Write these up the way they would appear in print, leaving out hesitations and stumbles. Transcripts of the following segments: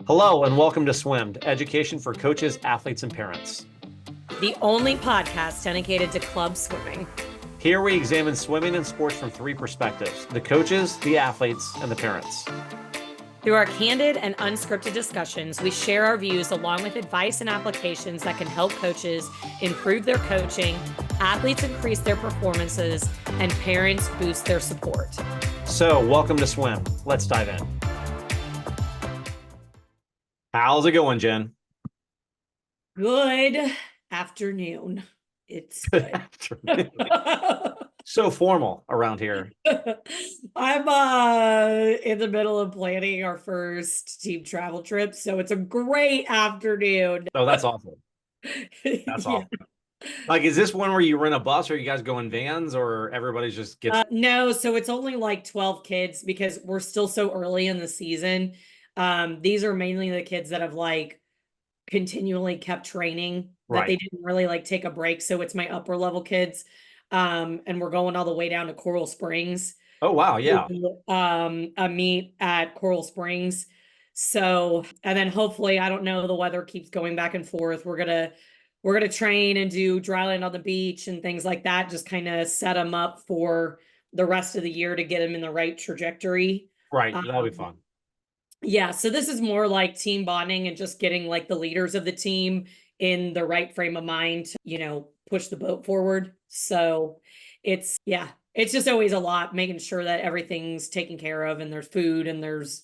Hello and welcome to Swimmed, education for coaches, athletes, and parents. The only podcast dedicated to club swimming. Here we examine swimming and sports from three perspectives: the coaches, the athletes, and the parents. Through our candid and unscripted discussions, we share our views along with advice and applications that can help coaches improve their coaching, athletes increase their performances, and parents boost their support. So, welcome to Swim. Let's dive in. How's it going, Jen? Good afternoon. It's good. Afternoon. So formal around here. I'm in the middle of planning our first team travel trip, so it's a great afternoon. Oh, that's awful. That's awful. Like, is this one where you rent a bus, or you guys go in vans, or everybody's just gets? No, so it's only like 12 kids because we're still so early in the season. These are mainly the kids that have like continually kept training, that they didn't really like take a break. So it's my upper level kids. And we're going all the way down to Coral Springs. Oh, wow. Yeah. A meet at Coral Springs. So, and then hopefully, I don't know, the weather keeps going back and forth. We're gonna train and do dry land on the beach and things like that. Just kind of set them up for the rest of the year to get them in the right trajectory. Right. That'll be fun. Yeah. So this is more like team bonding and just getting like the leaders of the team in the right frame of mind to, push the boat forward. So it's just always a lot, making sure that everything's taken care of and there's food and there's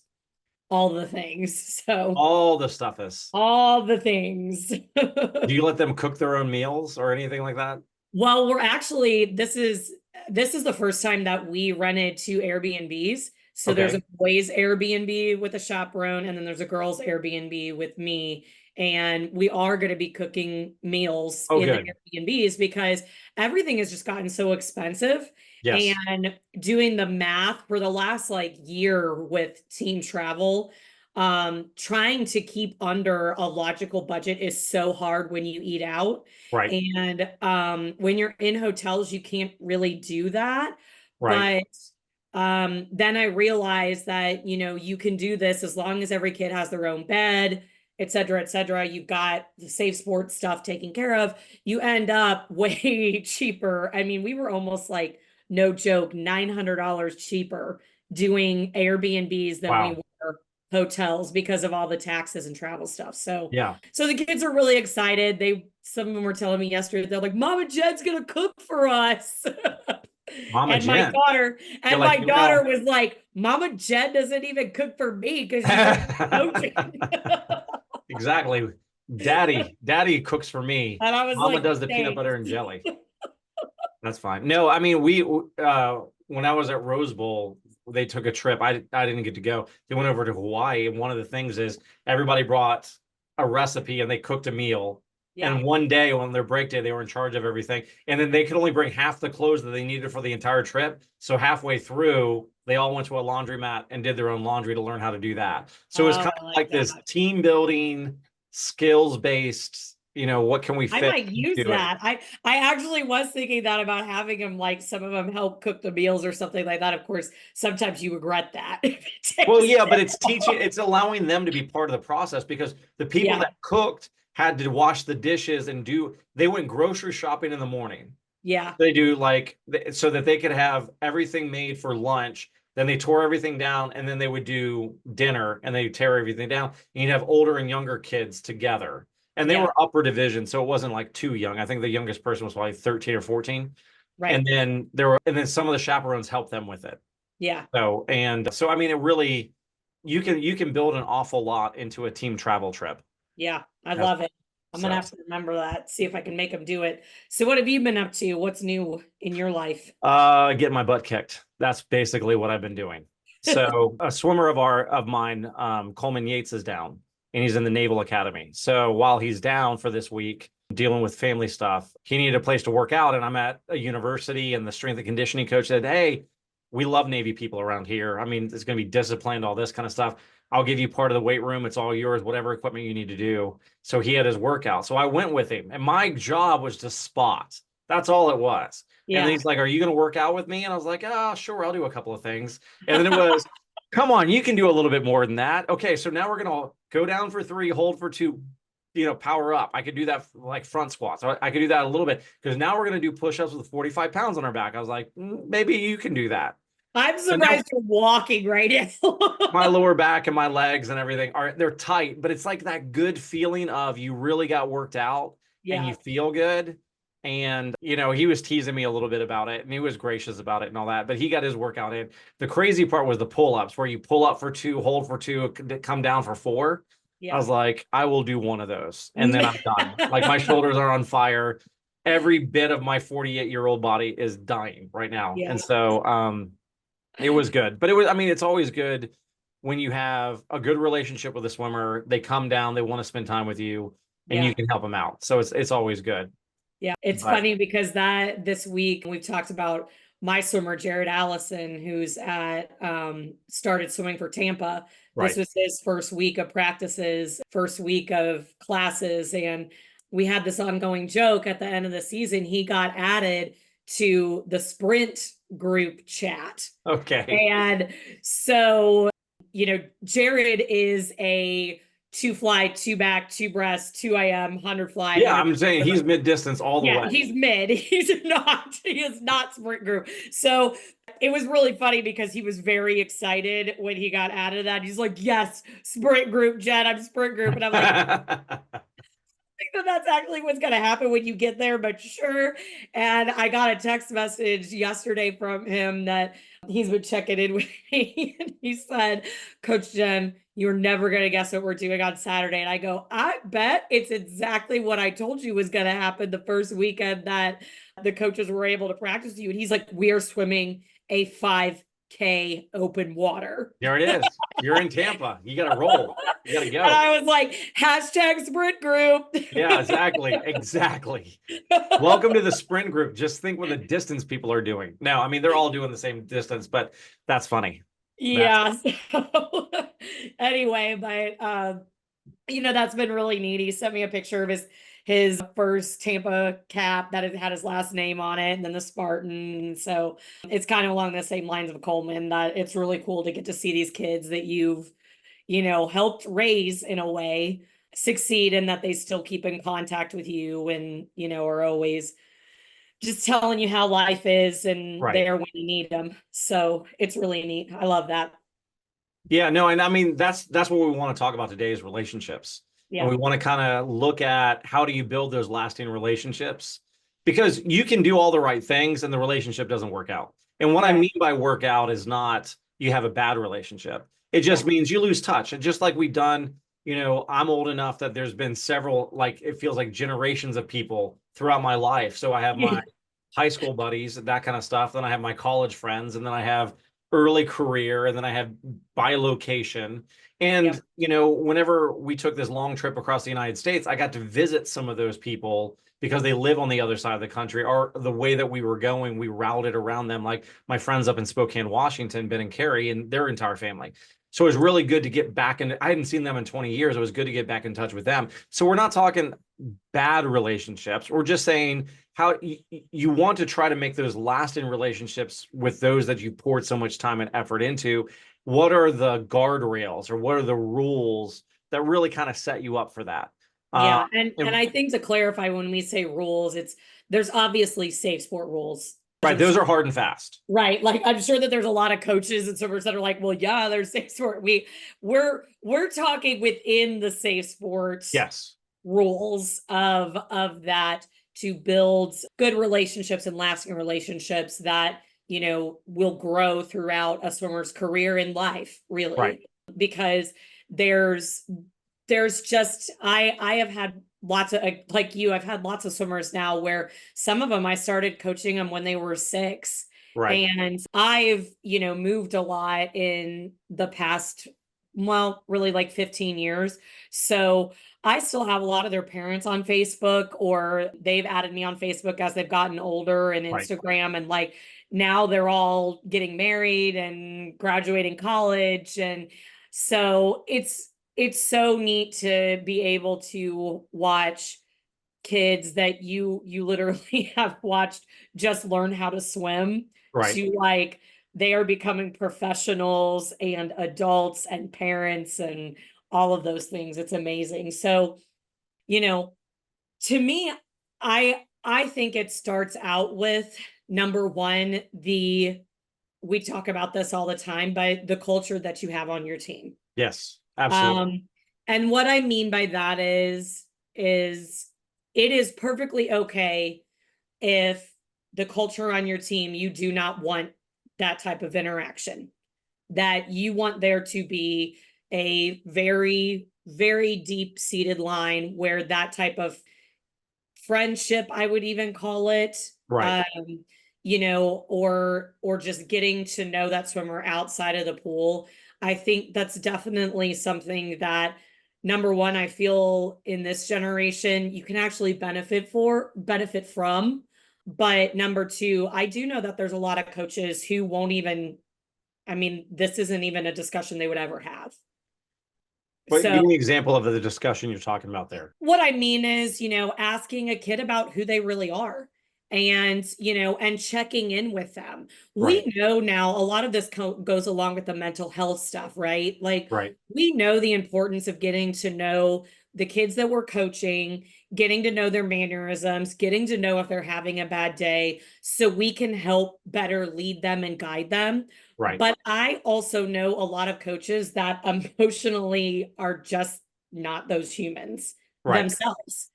all the things. So all the stuff is all the things. Do you let them cook their own meals or anything like that? Well, we're actually, this is the first time that we rented two Airbnbs. So there's a boys Airbnb with a chaperone, and then there's a girls Airbnb with me. And we are going to be cooking meals in the Airbnbs because everything has just gotten so expensive. Yes. And doing the math for the last year with team travel, trying to keep under a logical budget is so hard when you eat out. Right. And when you're in hotels, you can't really do that. Right. But then I realized that, you can do this as long as every kid has their own bed, et cetera, et cetera. You've got the safe sports stuff taken care of. You end up way cheaper. I mean, we were almost like, no joke, $900 cheaper doing Airbnbs than we were hotels because of all the taxes and travel stuff. So so the kids are really excited. Some of them were telling me yesterday, they're like, Mama Jed's gonna cook for us. Mama Jed. My daughter was like, Mama Jed doesn't even cook for me because she's coaching. Exactly. Daddy cooks for me. And I was Mama like, does the peanut butter and jelly. That's fine. No, I mean, we when I was at Rose Bowl, they took a trip. I didn't get to go. They went over to Hawaii, and one of the things is everybody brought a recipe and they cooked a meal. Yeah. And one day on their break day, they were in charge of everything. And then they could only bring half the clothes that they needed for the entire trip. So halfway through, they all went to a laundromat and did their own laundry to learn how to do that. So it's kind of like this team building, skills based, what can we fit? I might use that. I actually was thinking that about having them, like some of them help cook the meals or something like that. Of course, sometimes you regret that. Well, yeah, but it's allowing them to be part of the process, because the people that cooked had to wash the dishes and they went grocery shopping in the morning. Yeah. They do so that they could have everything made for lunch. Then they tore everything down, and then they would do dinner and they tear everything down. And you'd have older and younger kids together. And they were upper division, so it wasn't like too young. I think the youngest person was probably 13 or 14. Right. And then some of the chaperones helped them with it. Yeah. So I mean, it really, you can build an awful lot into a team travel trip. Yeah, I love it. I'm going to have to remember that, see if I can make them do it. So what have you been up to? What's new in your life? Getting my butt kicked. That's basically what I've been doing. So a swimmer of mine, Coleman Yates, is down, and he's in the Naval Academy. So while he's down for this week, dealing with family stuff, he needed a place to work out. And I'm at a university, and the strength and conditioning coach said, "Hey, we love Navy people around here. I mean, it's going to be disciplined, all this kind of stuff. I'll give you part of the weight room. It's all yours, whatever equipment you need to do." So he had his workout. So I went with him, and my job was to spot. That's all it was. Yeah. And he's like, "Are you going to work out with me?" And I was like, "Oh, sure. I'll do a couple of things." And then it was, "Come on, you can do a little bit more than that." Okay. So now we're going to go down for 3, hold for 2, power up. I could do that like front squats. I could do that a little bit, because now we're going to do push-ups with 45 pounds on our back. I was like, maybe you can do that. I'm surprised you're walking right now. My lower back and my legs and everything they're tight, but it's like that good feeling of you really got worked out and you feel good. And, he was teasing me a little bit about it, and he was gracious about it and all that, but he got his workout in. The crazy part was the pull-ups, where you pull up for 2, hold for 2, come down for 4. I was like, I will do one of those, and then I'm done. Like, my shoulders are on fire. Every bit of my 48-year-old body is dying right now. And so, it was good. But it's always good when you have a good relationship with a swimmer. They come down, they want to spend time with you, and you can help them out. So it's always good. Yeah, it's funny because this week we've talked about my swimmer, Jared Allison, who's started swimming for Tampa. This was his first week of practices, first week of classes. And we had this ongoing joke at the end of the season. He got added to the sprint group chat. Okay. And so, Jared is a 2 fly, 2 back, 2 breast, 2 IM, 100 fly. Yeah, I'm saying he's mid distance all the way. Yeah, he's mid. He is not sprint group. So it was really funny because he was very excited when he got out of that. He's like, yes, sprint group, Jen, I'm sprint group. And I'm like, I think that's actually what's going to happen when you get there, but sure. And I got a text message yesterday from him that he's been checking in with me. And he said, Coach Jen, you're never going to guess what we're doing on Saturday. And I go, I bet it's exactly what I told you was going to happen the first weekend that the coaches were able to practice with you. And he's like, we are swimming a 5K open water. There it is. You're in Tampa. You got to roll. You got to go. And I was like, hashtag sprint group. Yeah, exactly. Exactly. Welcome to the sprint group. Just think what the distance people are doing. No, they're all doing the same distance, but that's funny. Yeah. So, anyway, but that's been really neat. He sent me a picture of his first Tampa cap that it had his last name on it, and then the Spartan. So it's kind of along the same lines of Coleman, that it's really cool to get to see these kids that you've, helped raise in a way succeed, and that they still keep in contact with you and, are always just telling you how life is and there when you need them. So it's really neat. I love that. Yeah, no, and that's what we want to talk about today is relationships. Yeah. And we want to kind of look at how do you build those lasting relationships, because you can do all the right things and the relationship doesn't work out. And what I mean by work out is not you have a bad relationship. It just means you lose touch. And just like we've done, I'm old enough that there's been several, like it feels like generations of people throughout my life. So I have my high school buddies, that kind of stuff. Then I have my college friends, and then I have early career, and then I have bilocation. And, whenever we took this long trip across the United States, I got to visit some of those people because they live on the other side of the country, or the way that we were going, we routed around them. Like my friends up in Spokane, Washington, Ben and Carrie, and their entire family. So it was really good to get back in. I hadn't seen them in 20 years. It was good to get back in touch with them. So we're not talking bad relationships. We're just saying how you want to try to make those lasting relationships with those that you poured so much time and effort into. What are the guardrails, or what are the rules that really kind of set you up for that? Yeah. And I think, to clarify, when we say rules, there's obviously safe sport rules. Right. Those are hard and fast. Right. Like, I'm sure that there's a lot of coaches and swimmers that are like, well, yeah, there's safe sport. We're talking within the safe sports rules of that, to build good relationships and lasting relationships that, will grow throughout a swimmer's career in life, really. Right. Because there's just, I have had lots of, like you, I've had lots of swimmers now where some of them I started coaching them when they were 6. Right. And I've, moved a lot in the past, well, really like 15 years. So I still have a lot of their parents on Facebook, or they've added me on Facebook as they've gotten older, and Instagram. And like, now they're all getting married and graduating college. And so it's so neat to be able to watch kids that you literally have watched just learn how to swim, to like, they are becoming professionals and adults and parents and all of those things. It's amazing. So, you know, to me, I think it starts out with number one, we talk about this all the time, but the culture that you have on your team. Yes, absolutely. And what I mean by that is it is perfectly okay if the culture on your team, you do not want that type of interaction, that you want there to be a very, very deep seated line where that type of friendship, I would even call it, Right. you know, or just getting to know that swimmer outside of the pool. I think that's definitely something that, number one, I feel in this generation you can actually benefit from. But number two, I do know that there's a lot of coaches who won't even, I mean, this isn't even a discussion they would ever have. But So give me an example of the discussion you're talking about there. what I mean is, you know, asking a kid about who they really are and, you know, and checking in with them. Right. We know now a lot of this goes along with the mental health stuff, right? Like, Right. we know the importance of getting to know the kids that we're coaching, getting to know their mannerisms, getting to know if they're having a bad day, so we can help better lead them and guide them. Right. But I also know a lot of coaches that emotionally are just not those humans Right. themselves.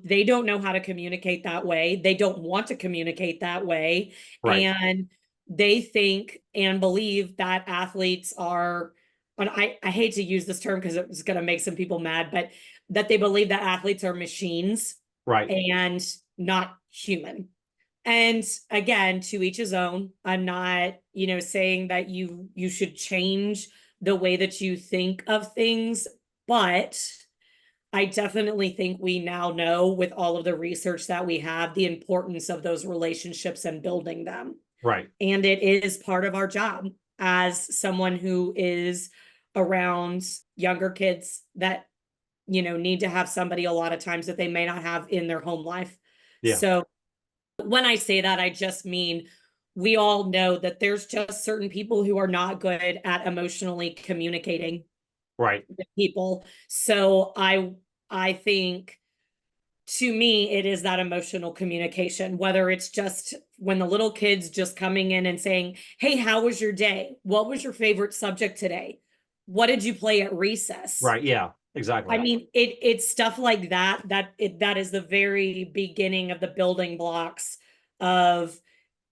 They don't know how to communicate that way. They don't want to communicate that way. Right. And they think and believe that athletes are, and I hate to use this term because it's going to make some people mad, but that they believe that athletes are machines Right. and not human. And again, to each his own. I'm not, you know, saying that you should change the way that you think of things, but I definitely think we now know, with all of the research that we have, the importance of those relationships and building them. Right. And it is part of our job as someone who is around younger kids that, you know, need to have somebody a lot of times that they may not have in their home life. Yeah. So when I say that, I just mean we all know that there's just certain people who are not good at emotionally communicating Right. with people. So I think, to me, it is that emotional communication, whether it's just when the little kids just coming in and saying, "Hey, how was your day? What was your favorite subject today? What did you play at recess?" Right. Yeah, I exactly. mean, it's stuff like that that is the very beginning of the building blocks of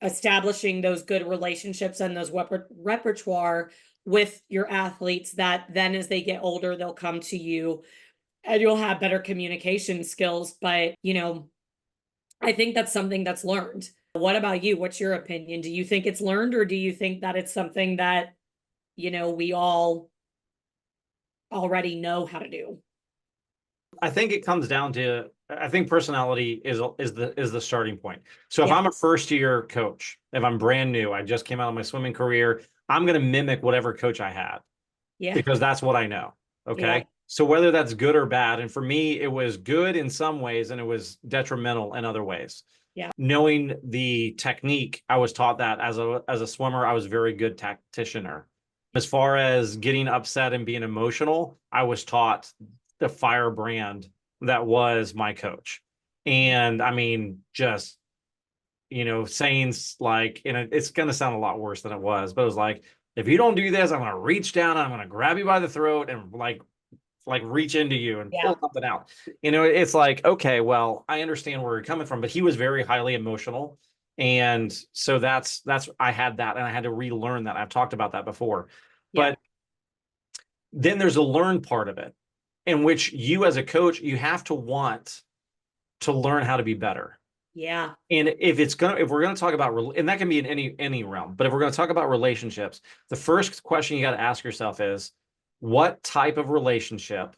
establishing those good relationships and those repertoire with your athletes, that then as they get older, they'll come to you and you'll have better communication skills. But, you know, I think that's something that's learned. What about you? What's your opinion? Do you think it's learned, or do you think that it's something that, you know, we all already know how to do? I think it comes down to, I think personality is the starting point. So if Yeah. I'm a first year coach, if I'm brand new, I just came out of my swimming career, I'm going to mimic whatever coach I had Yeah. because that's what I know. Yeah. Okay. So whether that's good or bad, and for me, it was good in some ways and it was detrimental in other ways. Yeah. Knowing the technique, I was taught that as a swimmer, I was a very good tacticianer. As far as getting upset and being emotional, I was taught the firebrand that was my coach. And I mean, just, sayings like, and it's going to sound a lot worse than it was, but it was like, if you don't do this, I'm going to reach down, I'm going to grab you by the throat and like reach into you and Yeah. pull something out. It's like, okay, well, I understand where you're coming from, but he was very highly emotional. And so that's I had that and I had to relearn that. I've talked about that before. Yeah. But then there's a learn part of it in which you as a coach, you have to want to learn how to be better. Yeah. And if we're gonna talk about, and that can be in any realm, but if we're gonna talk about relationships, the first question you got to ask yourself is, what type of relationship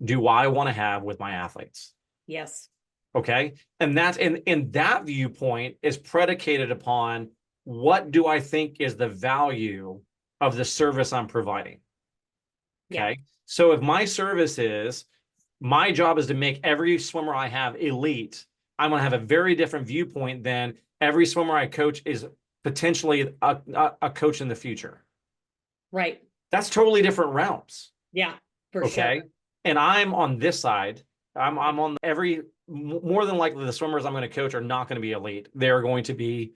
do I want to have with my athletes? Yes. Okay, and that viewpoint is predicated upon what do I think is the value of the service I'm providing. Yeah. Okay, so if my service is my job is to make every swimmer I have elite, I'm going to have a very different viewpoint than every swimmer I coach is potentially a coach in the future. Right. That's totally different realms. Yeah. For sure. Okay. And I'm on this side. I'm on more than likely the swimmers I'm going to coach are not going to be elite. They're going to be,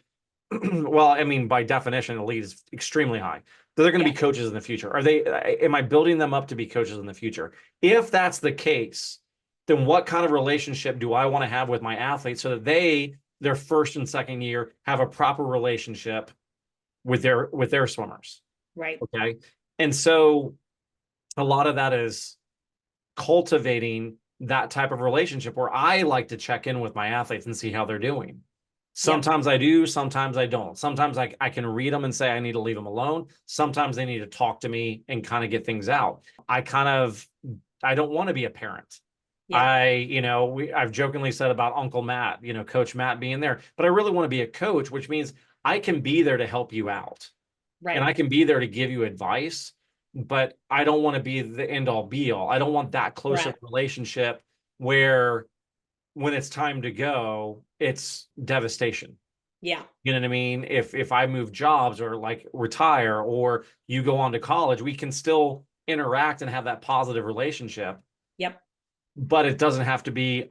well, I mean, by definition, elite is extremely high. They're going to be coaches in the future. Am I building them up to be coaches in the future? If that's the case, then what kind of relationship do I want to have with my athletes so that their first and second year have a proper relationship with their swimmers? Right. Okay. And so a lot of that is cultivating that type of relationship where I like to check in with my athletes and see how they're doing. Sometimes I do, sometimes I don't. Sometimes I can read them and say I need to leave them alone. Sometimes they need to talk to me and kind of get things out. I don't want to be a parent. I've jokingly said about Uncle Matt, Coach Matt being there, but I really want to be a coach, which means I can be there to help you out. Right. And I can be there to give you advice, but I don't want to be the end all be all. I don't want that close of a relationship where when it's time to go, it's devastation. Yeah. You know what I mean? If I move jobs or like retire or you go on to college, we can still interact and have that positive relationship. Yep. But it doesn't have to be,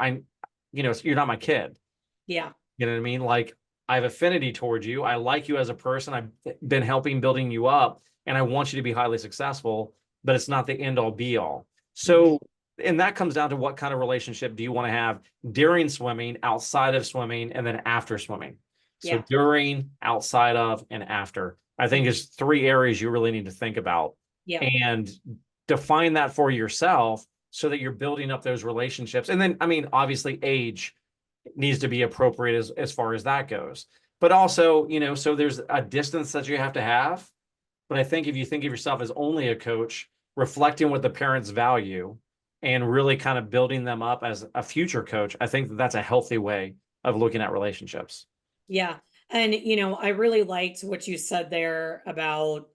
you're not my kid. Yeah. You know what I mean? Like I have affinity towards you. I like you as a person. I've been helping building you up and I want you to be highly successful, but it's not the end all be all. So, and that comes down to what kind of relationship do you want to have during swimming, outside of swimming, and then after swimming. So during, outside of, and after, I think is 3 areas you really need to think about and define that for yourself so that you're building up those relationships. And then, I mean, obviously age needs to be appropriate as far as that goes. But also, so there's a distance that you have to have. But I think if you think of yourself as only a coach, reflecting what the parents value and really kind of building them up as a future coach, I think that's a healthy way of looking at relationships. Yeah. And, I really liked what you said there about,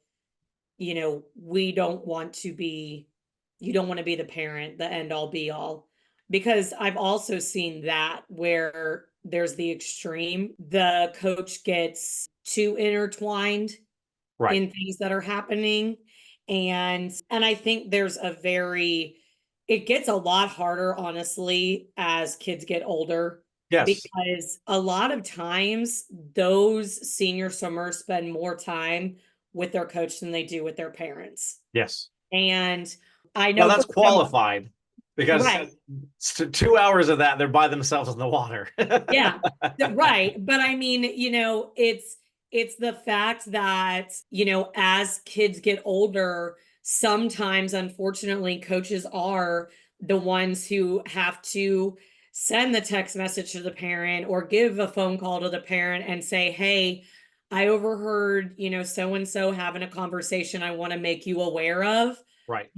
we don't want to be, you don't want to be the parent, the end all be all, because I've also seen that where there's the extreme, the coach gets too intertwined in things that are happening. And I think it gets a lot harder, honestly, as kids get older. Yes. Because a lot of times those senior swimmers spend more time with their coach than they do with their parents. Yes. And I know that's qualified because 2 hours of that, they're by themselves in the water. Yeah, right. But I mean, it's the fact that, as kids get older, sometimes, unfortunately, coaches are the ones who have to send the text message to the parent or give a phone call to the parent and say, hey, I overheard, so-and-so having a conversation I want to make you aware of. Right.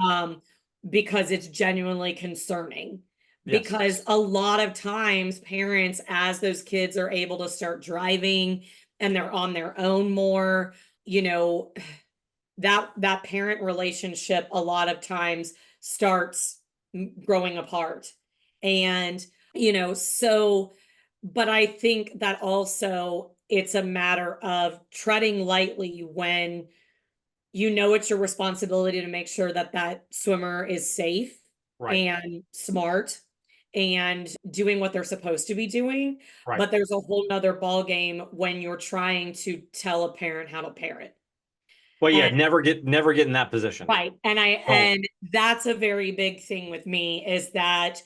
Because it's genuinely concerning. Because a lot of times parents, as those kids are able to start driving and they're on their own more, that parent relationship a lot of times starts growing apart. And, but I think that also it's a matter of treading lightly when it's your responsibility to make sure that that swimmer is safe and smart and doing what they're supposed to be doing. But there's a whole nother ball game when you're trying to tell a parent how to parent. Well, yeah, never get in that position. Right. And that's a very big thing with me is that,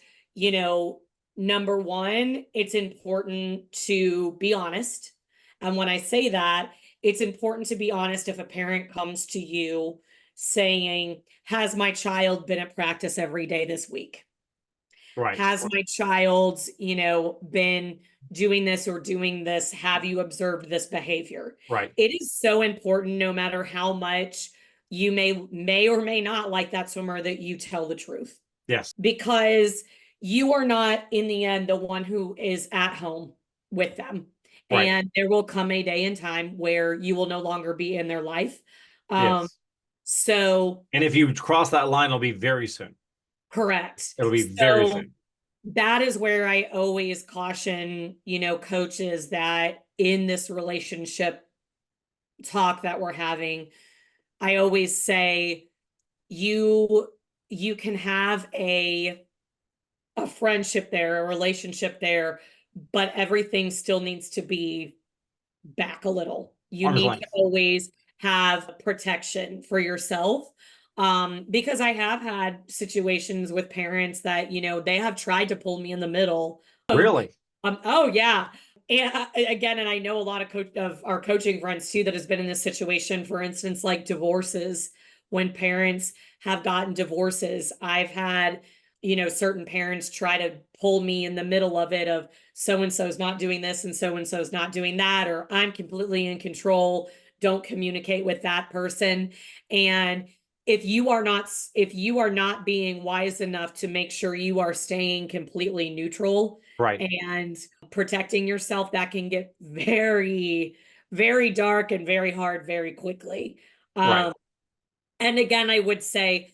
number one, it's important to be honest. And when I say that, it's important to be honest if a parent comes to you saying, has my child been at practice every day this week? Has my child, been doing this or doing this? Have you observed this behavior? It is so important, no matter how much you may or may not like that swimmer, that you tell the truth. Yes. Because you are not, in the end, the one who is at home with them. And there will come a day and time where you will no longer be in their life. So. And if you cross that line, it'll be very soon. Correct. It'll be very soon. That is where I always caution, coaches that in this relationship talk that we're having, I always say, you you can have a friendship there, a relationship there, but everything still needs to be back a little. You Arm's need to length. always have protection for yourself. Because I have had situations with parents that, they have tried to pull me in the middle. Really? Oh yeah. And again, and I know a lot of our coaching friends too that has been in this situation, for instance, like divorces, when parents have gotten divorces. I've had, certain parents try to pull me in the middle of it, of so and so's not doing this and so's not doing that, or I'm completely in control. Don't communicate with that person. And if you are not being wise enough to make sure you are staying completely neutral Right. and protecting yourself, that can get very, very dark and very hard very quickly. Right. And again, I would say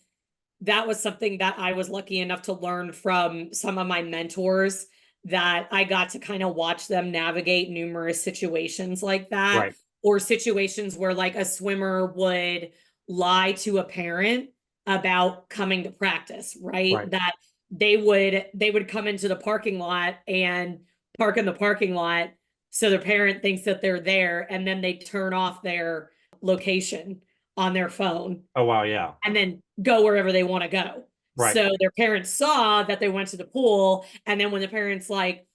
that was something that I was lucky enough to learn from some of my mentors, that I got to kind of watch them navigate numerous situations like that, Right. or situations where like a swimmer would lie to a parent about coming to practice, right? Right. That they would come into the parking lot and park in the parking lot, so their parent thinks that they're there, and then they turn off their location on their phone Oh, wow. Yeah. and then go wherever they want to go. Right. So their parents saw that they went to the pool, and then when the parents like,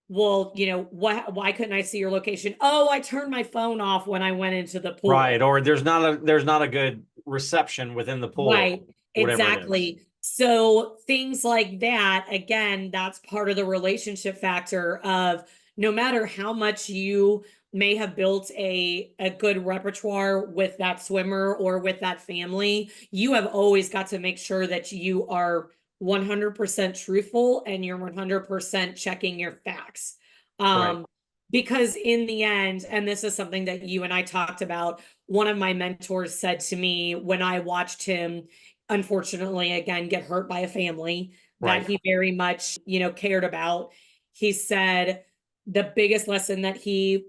well, why couldn't I see your location? Oh, I turned my phone off when I went into the Right. pool. Or there's not a good reception within the pool, Right, whatever it is. exactly. So things like that, again, that's part of the relationship factor of, no matter how much you may have built a good repertoire with that swimmer or with that family, you have always got to make sure that you are 100% truthful and you're 100% checking your facts. Right. Um, because in the end, and this is something that you and I talked about, one of my mentors said to me when I watched him, unfortunately, again, get hurt by a family that Right. he very much, cared about. He said the biggest lesson that he,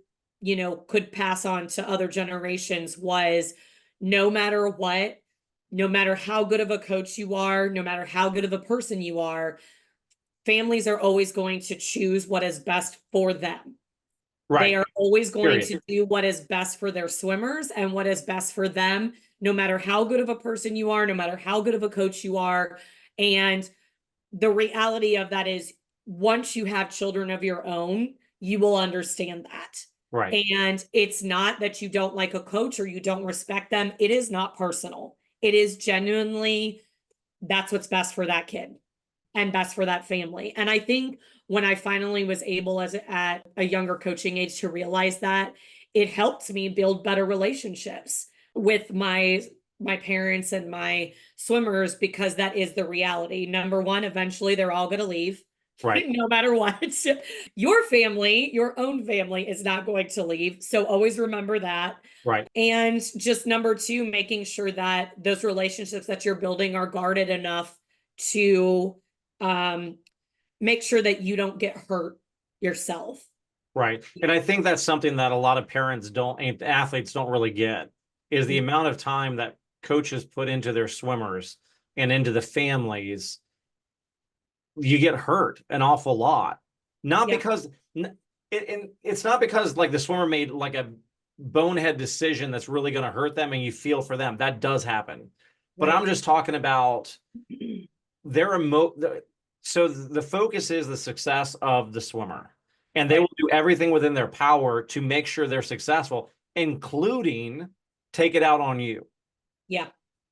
could pass on to other generations was, no matter what, no matter how good of a coach you are, no matter how good of a person you are, families are always going to choose what is best for them. They Right. are always going Period. to do what is best for their swimmers and what is best for them, no matter how good of a person you are, no matter how good of a coach you are. And the reality of that is, once you have children of your own, you will understand that. Right. And it's not that you don't like a coach or you don't respect them. It is not personal. It is genuinely, that's what's best for that kid and best for that family. And I think when I finally was able, as at a younger coaching age, to realize that, it helped me build better relationships with my parents and my swimmers, because that is the reality. Number one, eventually they're all going to leave. Right. No matter what. Your family, your own family, is not going to leave. So always remember that. Right. And just number two, making sure that those relationships that you're building are guarded enough to um, make sure that you don't get hurt yourself. Right. And I think that's something that a lot of parents don't, and athletes don't really get, is the amount of time that coaches put into their swimmers and into the families. You get hurt an awful lot. Not Yeah. because it's not because like the swimmer made like a bonehead decision that's really going to hurt them and you feel for them. That does happen. But I'm Right. just talking about so the focus is the success of the swimmer, and they Right. will do everything within their power to make sure they're successful, including take it out on you. Yeah.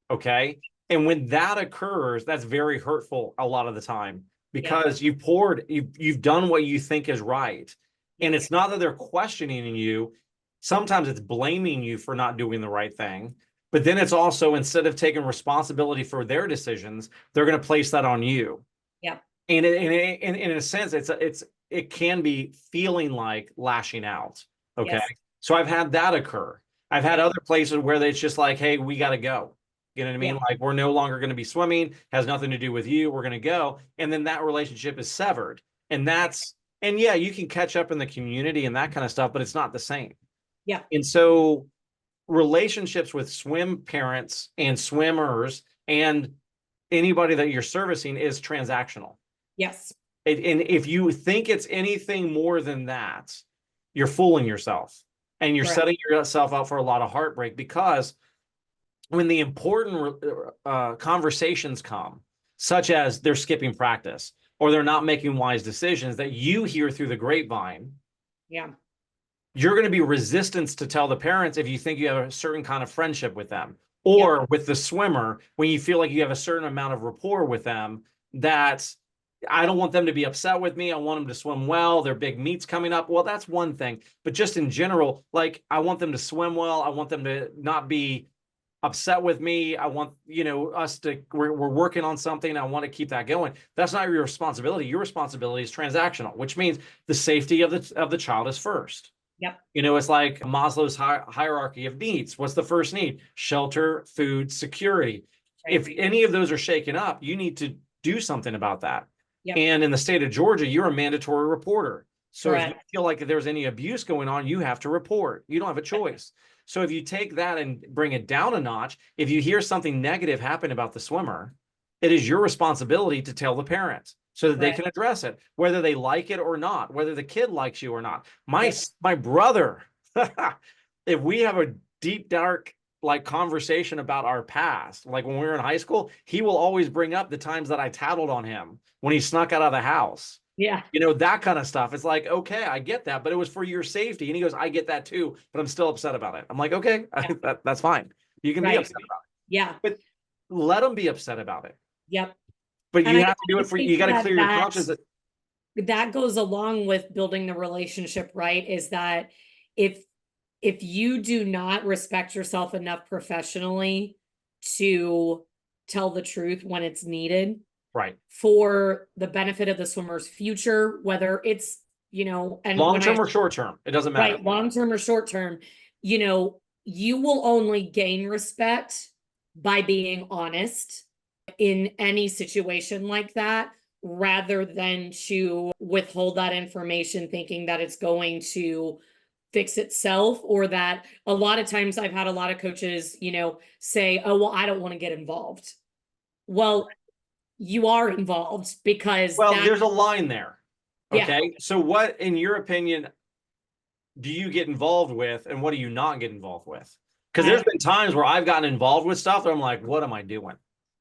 Okay. And when that occurs, that's very hurtful a lot of the time, Yeah. because you've done what you think is right. And Yeah. it's not that they're questioning you. Sometimes it's blaming you for not doing the right thing. But then it's also, instead of taking responsibility for their decisions, they're going to place that on you. Yeah. And in a sense, it can be feeling like lashing out. Okay. Yes. So I've had that occur. I've had Yeah. other places where it's just like, hey, we got to go. You know what I mean? Yeah. Like, we're no longer going to be swimming, has nothing to do with you. We're going to go. And then that relationship is severed. And yeah, you can catch up in the community and that kind of stuff, but it's not the same. Yeah. And so relationships with swim parents and swimmers and anybody that you're servicing is transactional. Yes. And if you think it's anything more than that, you're fooling yourself, and you're Correct. setting yourself up for a lot of heartbreak, because when the important conversations come, such as they're skipping practice or they're not making wise decisions that you hear through the grapevine, Yeah. you're going to be resistance to tell the parents if you think you have a certain kind of friendship with them. Or with the swimmer, when you feel like you have a certain amount of rapport with them, that I don't want them to be upset with me. I want them to swim well. Their big meets coming up. Well, that's one thing. But just in general, like, I want them to swim well. I want them to not be upset with me. I want, us to, we're working on something. I want to keep that going. That's not your responsibility. Your responsibility is transactional, which means the safety of the child is first. Yep. It's like Maslow's hierarchy of needs. What's the first need? Shelter, food, security. Right. If any of those are shaken up, you need to do something about that. Yep. And in the state of Georgia, you're a mandatory reporter. So Correct. if you feel like there's any abuse going on, you have to report. You don't have a choice. So if you take that and bring it down a notch, if you hear something negative happen about the swimmer, it is your responsibility to tell the parent so that they can address it, whether they like it or not, whether the kid likes you or not. My brother, if we have a deep, dark, like, conversation about our past, like when we were in high school, he will always bring up the times that I tattled on him when he snuck out of the house. Yeah. That kind of stuff. It's like, okay, I get that, but it was for your safety. And he goes, I get that too, but I'm still upset about it. I'm like, okay, that's fine. You can be upset about it. Yeah. But let them be upset about it. Yep. But you have to do it you got to clear your conscience. That goes along with building the relationship, right? Is that if you do not respect yourself enough professionally to tell the truth when it's needed, right, for the benefit of the swimmer's future, whether it's, and long-term or short-term, it doesn't matter. Right, long-term or short-term, you will only gain respect by being honest in any situation like that, rather than to withhold that information thinking that it's going to fix itself, or that a lot of times I've had a lot of coaches, say, oh, well, I don't want to get involved. Well, you are involved, because there's a line there. Okay. Yeah. So what, in your opinion, do you get involved with, and what do you not get involved with? Because there's been times where I've gotten involved with stuff that I'm like, what am I doing?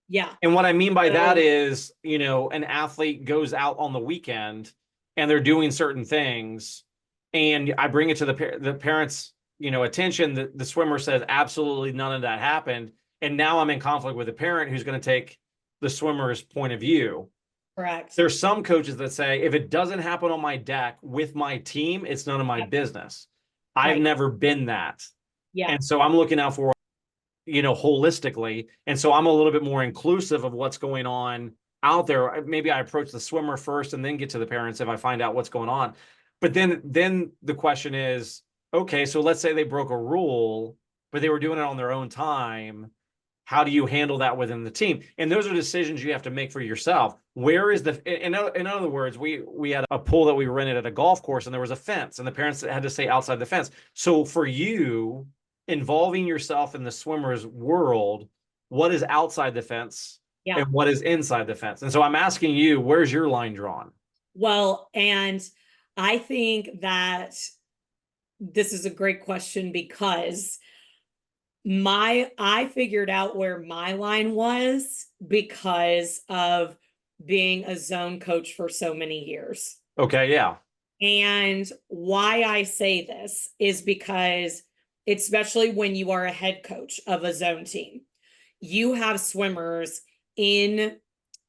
Yeah. And what I mean by that is, an athlete goes out on the weekend and they're doing certain things, and I bring it to the parents, attention. The swimmer says absolutely none of that happened. And now I'm in conflict with the parent who's going to take the swimmer's point of view. Correct. There's some coaches that say, if it doesn't happen on my deck with my team, it's none of my business. I've never been that. Yeah. And so I'm looking out for, holistically. And so I'm a little bit more inclusive of what's going on out there. Maybe I approach the swimmer first and then get to the parents if I find out what's going on. But then the question is, okay, so let's say they broke a rule, but they were doing it on their own time. How do you handle that within the team? And those are decisions you have to make for yourself. Where is in other words, we had a pool that we rented at a golf course, and there was a fence, and the parents had to stay outside the fence. So for you, involving yourself in the swimmer's world, what is outside the fence and what is inside the fence? And so I'm asking you, where's your line drawn? Well, and I think that this is a great question, because I figured out where my line was because of being a zone coach for so many years. Okay, yeah. And why I say this is because, especially when you are a head coach of a zone team, you have swimmers in,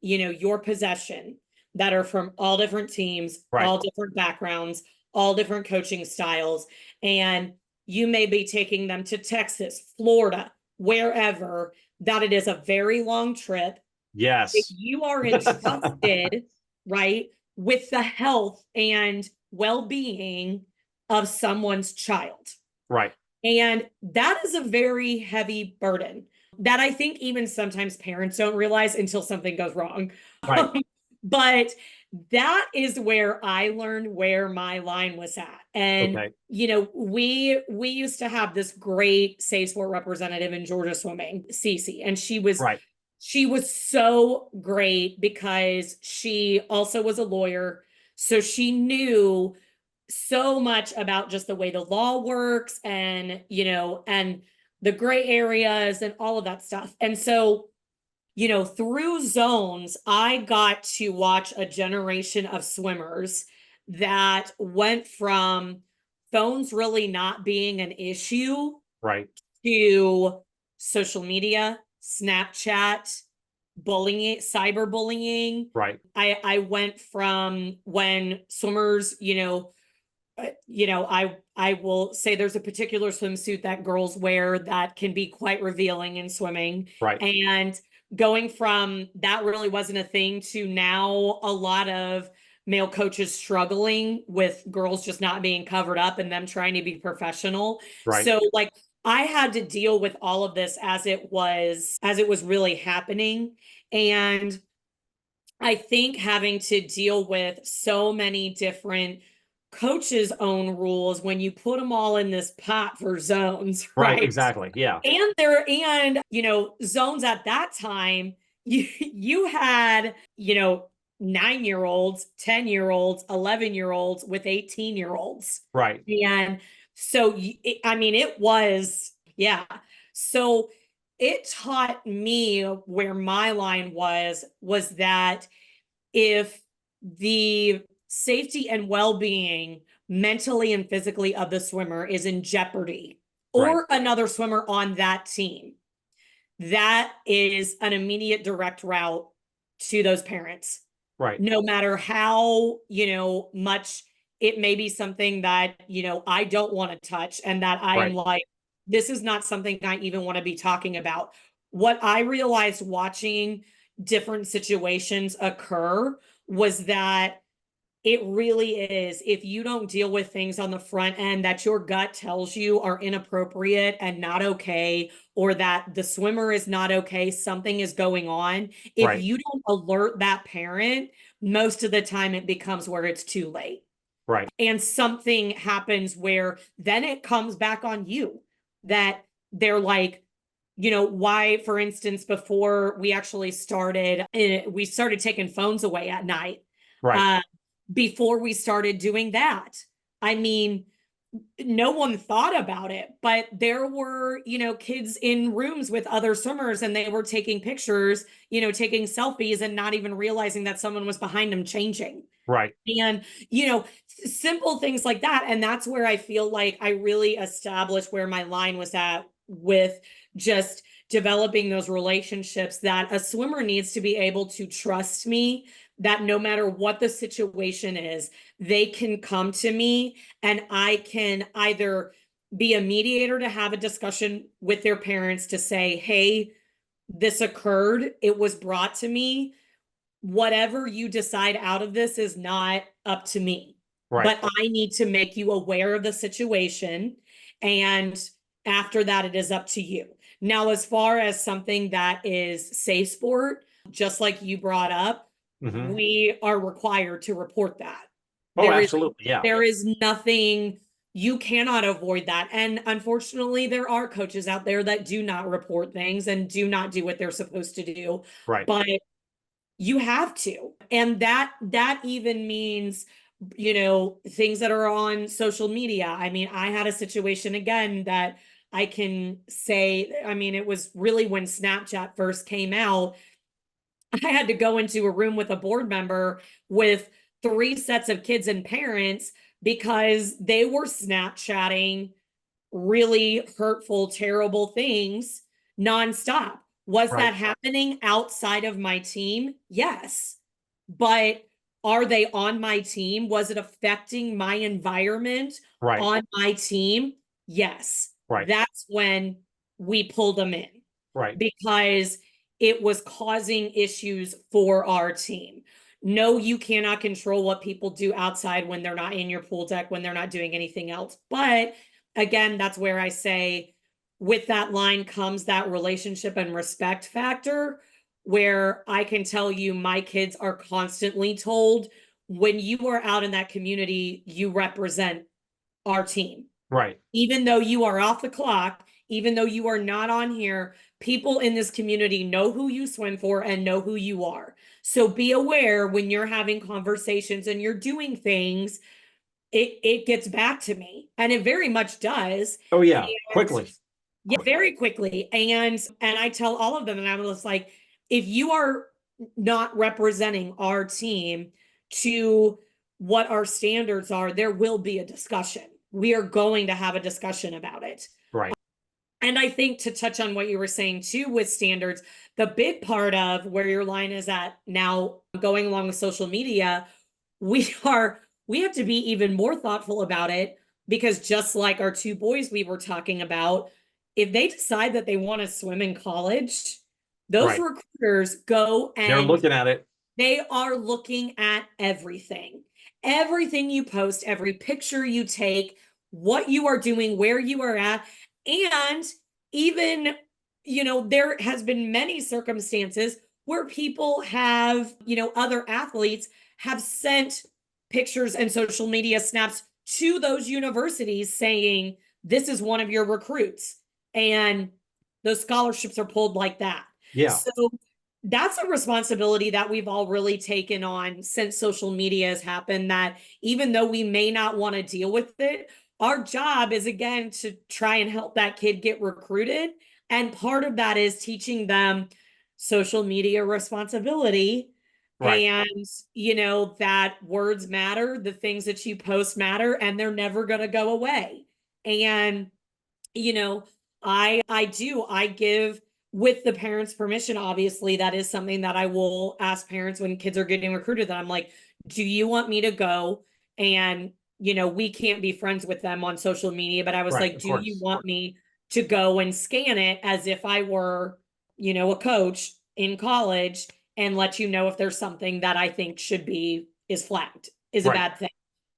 your possession that are from all different teams, all different backgrounds, all different coaching styles. And you may be taking them to Texas, Florida, wherever, that it is a very long trip. Yes. If you are entrusted, right, with the health and well-being of someone's child. Right. And that is a very heavy burden that I think even sometimes parents don't realize until something goes wrong. Right. But that is where I learned where my line was at. And, we used to have this great safe sport representative in Georgia swimming, Cece, and she was She was so great because she also was a lawyer. So she knew so much about just the way the law works and, and the gray areas and all of that stuff. And so, through zones, I got to watch a generation of swimmers that went from phones really not being an issue Right. to social media, Snapchat, bullying, cyberbullying. Right. I went from when swimmers, I will say there's a particular swimsuit that girls wear that can be quite revealing in swimming. Right. And going from that really wasn't a thing to now a lot of male coaches struggling with girls just not being covered up and them trying to be professional. Right. So like I had to deal with all of this as it was really happening. And I think having to deal with so many different coaches' own rules when you put them all in this pot for zones, Right. right? Exactly. Yeah. And zones at that time, you had, 9-year-olds, 10-year-olds, 11-year-olds with 18-year-olds. Right. And so it was, yeah. So it taught me where my line was that if the safety and well-being mentally and physically of the swimmer is in jeopardy Right. or another swimmer on that team, that is an immediate direct route to those parents. Right. No matter how, much it may be something that, I don't want to touch and that I am Right. like, this is not something I even want to be talking about. What I realized watching different situations occur was that it really is, if you don't deal with things on the front end that your gut tells you are inappropriate and not okay, or that the swimmer is not okay, something is going on. If Right. you don't alert that parent, most of the time it becomes where it's too late. Right. And something happens where then it comes back on you that they're like, why, for instance, before we actually started, we started taking phones away at night. Right. Before we started doing that. I mean, no one thought about it, but there were, kids in rooms with other swimmers and they were taking pictures, taking selfies and not even realizing that someone was behind them changing. Right. And, simple things like that. And that's where I feel like I really established where my line was at with just developing those relationships, that a swimmer needs to be able to trust me, that no matter what the situation is, they can come to me and I can either be a mediator to have a discussion with their parents to say, hey, this occurred, it was brought to me. Whatever you decide out of this is not up to me. Right. But I need to make you aware of the situation. And after that, it is up to you. Now, as far as something that is safe sport, just like you brought up, Mm-hmm. we are required to report that. Oh, absolutely. Yeah. There is nothing, you cannot avoid that. And unfortunately, there are coaches out there that do not report things and do not do what they're supposed to do. Right. But you have to. And that even means, things that are on social media. I mean, I had a situation again that I can say, it was really when Snapchat first came out. I had to go into a room with a board member with 3 sets of kids and parents because they were Snapchatting really hurtful, terrible things nonstop. Was Right. that happening outside of my team? Yes. But are they on my team? Was it affecting my environment Right. on my team? Yes. Right. That's when we pulled them in. Right. Because it was causing issues for our team. No, you cannot control what people do outside when they're not in your pool deck, when they're not doing anything else. But again, that's where I say, with that line comes that relationship and respect factor, where I can tell you my kids are constantly told, when you are out in that community, you represent our team. Right. Even though you are off the clock, even though you are not on here, people in this community know who you swim for and know who you are. So be aware when you're having conversations and you're doing things, it gets back to me, and it very much does. Oh yeah, And quickly. yeah, very quickly. And I tell all of them, and I was like, if you are not representing our team to what our standards are, there will be a discussion. We are going to have a discussion about it. Right. And I think, to touch on what you were saying too with standards, the big part of where your line is at now, going along with social media, we have to be even more thoughtful about it, because just like our two boys we were talking about, if they decide that they want to swim in college, those Right. recruiters go They're and looking at it. they are looking at everything. Everything you post, every picture you take, what you are doing, where you are at. And even, there has been many circumstances where people have, other athletes have sent pictures and social media snaps to those universities saying, this is one of your recruits. And those scholarships are pulled like that. Yeah. So that's a responsibility that we've all really taken on since social media has happened, that even though we may not want to deal with it, our job is, again, to try and help that kid get recruited. And part of that is teaching them social media responsibility. Right. And, that words matter, the things that you post matter, and they're never going to go away. And, I give, with the parents' permission, obviously, that is something that I will ask parents when kids are getting recruited, that I'm like, do you want me to go? And, we can't be friends with them on social media, but I was Right. like, Of do you course. want me to go and scan it as if I were, a coach in college, and let you know if there's something that I think is flagged, is a Right. bad thing.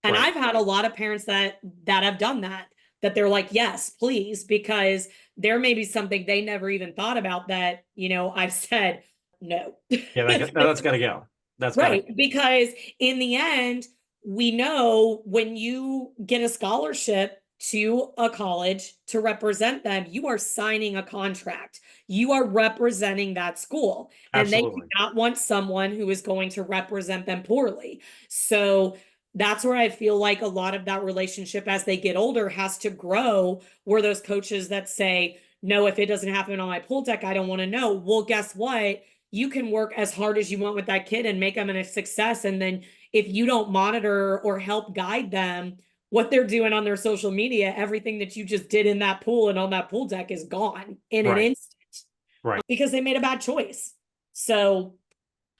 And Right. I've had a lot of parents that have done that they're like, yes, please, because there may be something they never even thought about that, I've said no. Yeah, that's got to go. That's got to Right. Because in the end, we know when you get a scholarship to a college to represent them, you are signing a contract. You are representing that school, and they do absolutely. not want someone who is going to represent them poorly. So that's where I feel like a lot of that relationship as they get older has to grow, where those coaches that say, no, if it doesn't happen on my pool deck, I don't want to know. Well, guess what? You can work as hard as you want with that kid and make them a success. And then if you don't monitor or help guide them, what they're doing on their social media, everything that you just did in that pool and on that pool deck is gone in an Right. instant, Right. because they made a bad choice. So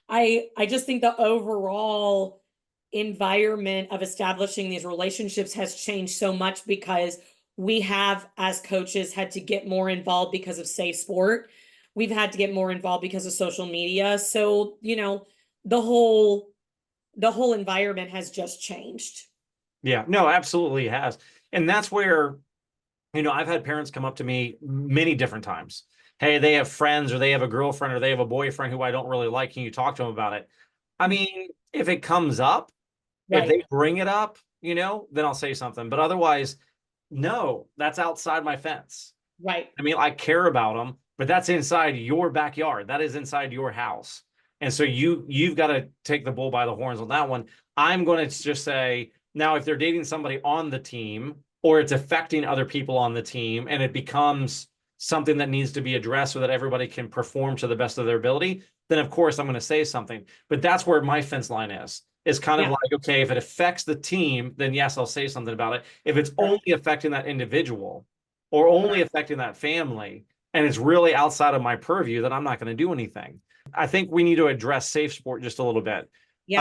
I just think the overall environment of establishing these relationships has changed so much, because we have, as coaches, had to get more involved because of safe sport. We've had to get more involved because of social media. So, the whole environment has just changed. Yeah. No, absolutely it has. And that's where, I've had parents come up to me many different times. Hey, they have friends, or they have a girlfriend, or they have a boyfriend who I don't really like. Can you talk to them about it? I mean, if it comes up, if they Right. bring it up, then I'll say something. But otherwise, no, that's outside my fence. Right. I mean, I care about them, but that's inside your backyard. That is inside your house. And so you've got to take the bull by the horns on that one. I'm going to just say, now, if they're dating somebody on the team, or it's affecting other people on the team, and it becomes something that needs to be addressed so that everybody can perform to the best of their ability, then of course I'm going to say something. But that's where my fence line is kind of Yeah. like, okay, if it affects the team, then yes, I'll say something about it. If it's Right. only affecting that individual, or only affecting that family, and it's really outside of my purview, then I'm not going to do anything. I think we need to address safe sport just a little bit. Yeah.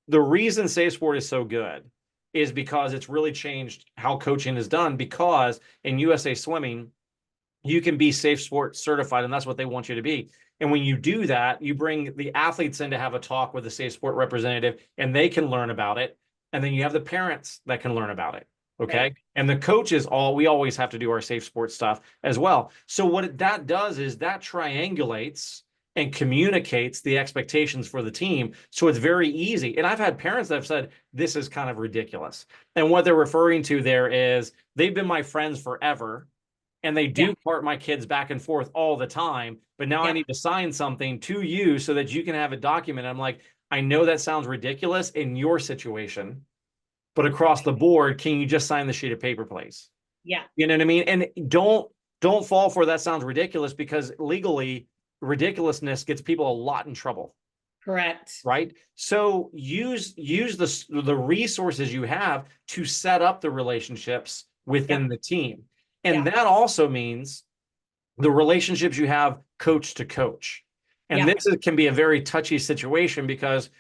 The reason safe sport is so good is because it's really changed how coaching is done, because in USA Swimming, you can be safe sport certified, and that's what they want you to be. And when you do that, you bring the athletes in to have a talk with the safe sport representative, and they can learn about it. And then you have the parents that can learn about it. Okay. Right. And the coaches, we always have to do our safe sport stuff as well. So what that does is that triangulates and communicates the expectations for the team. So it's very easy. And I've had parents that have said, this is kind of ridiculous. And what they're referring to there is, they've been my friends forever, and they Yeah. do cart my kids back and forth all the time, but now I Yeah. need to sign something to you so that you can have it documented. I'm like, I know that sounds ridiculous in your situation, but across the board, can you just sign the sheet of paper, please? Yeah. You know what I mean? And don't fall for that sounds ridiculous, because legally ridiculousness gets people a lot in trouble. Correct. Right? So use the resources you have to set up the relationships within Yeah. the team. And Yeah. that also means the relationships you have coach to coach. And Yeah. this can be a very touchy situation, because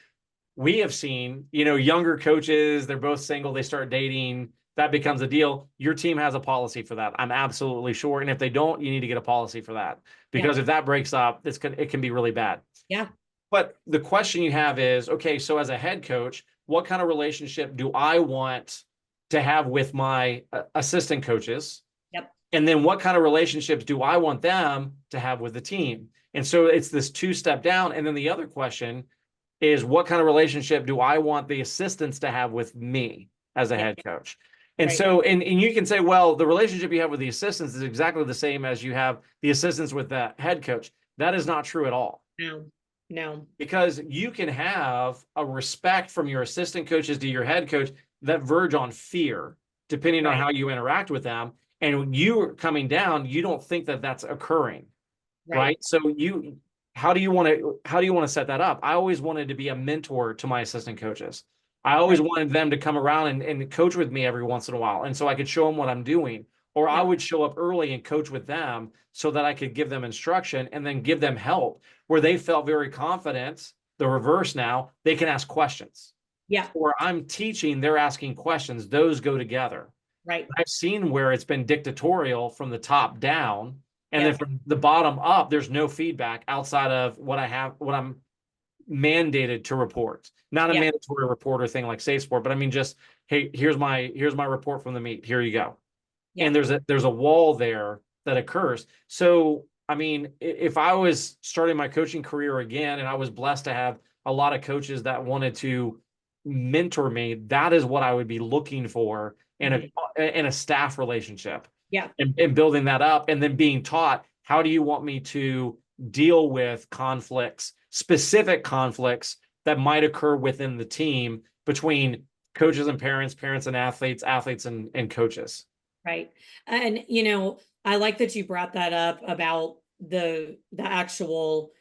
we have seen, younger coaches, they're both single, they start dating, that becomes a deal. Your team has a policy for that. I'm absolutely sure. And if they don't, you need to get a policy for that, Yeah. because if that breaks up, it can be really bad. Yeah. But the question you have is, okay, so as a head coach, what kind of relationship do I want to have with my assistant coaches? Yep. And then what kind of relationships do I want them to have with the team? And so it's this two-step down. And then the other question is, what kind of relationship do I want the assistants to have with me as a Yeah. head coach? And Right. so, and you can say, well, the relationship you have with the assistants is exactly the same as you have the assistants with the head coach. That is not true at all. No. No. Because you can have a respect from your assistant coaches to your head coach that verge on fear, depending on Right. how you interact with them. And when you're coming down, you don't think that that's occurring, Right. right? So how do you want to set that up? I always wanted to be a mentor to my assistant coaches. I always Right. wanted them to come around and coach with me every once in a while, and so I could show them what I'm doing. Or I Yeah. would show up early and coach with them so that I could give them instruction and then give them help where they felt very confident. The reverse now, they can ask questions. Yeah. Or I'm teaching, they're asking questions. Those go together. Right. I've seen where it's been dictatorial from the top down, and then Yeah. from the bottom up, there's no feedback outside of what I'm mandated to report. Not a Yeah. mandatory report or thing like Safe Sport, but I mean just, hey, here's my report from the meet. Here you go. Yeah. And there's a wall there that occurs. So I mean, if I was starting my coaching career again and I was blessed to have a lot of coaches that wanted to mentor me, that is what I would be looking for in Mhm. a staff relationship, Yeah. and building that up, and then being taught, how do you want me to deal with conflicts, specific conflicts that might occur within the team between coaches and parents, parents and athletes, athletes and coaches. Right. And I like that you brought that up about the actual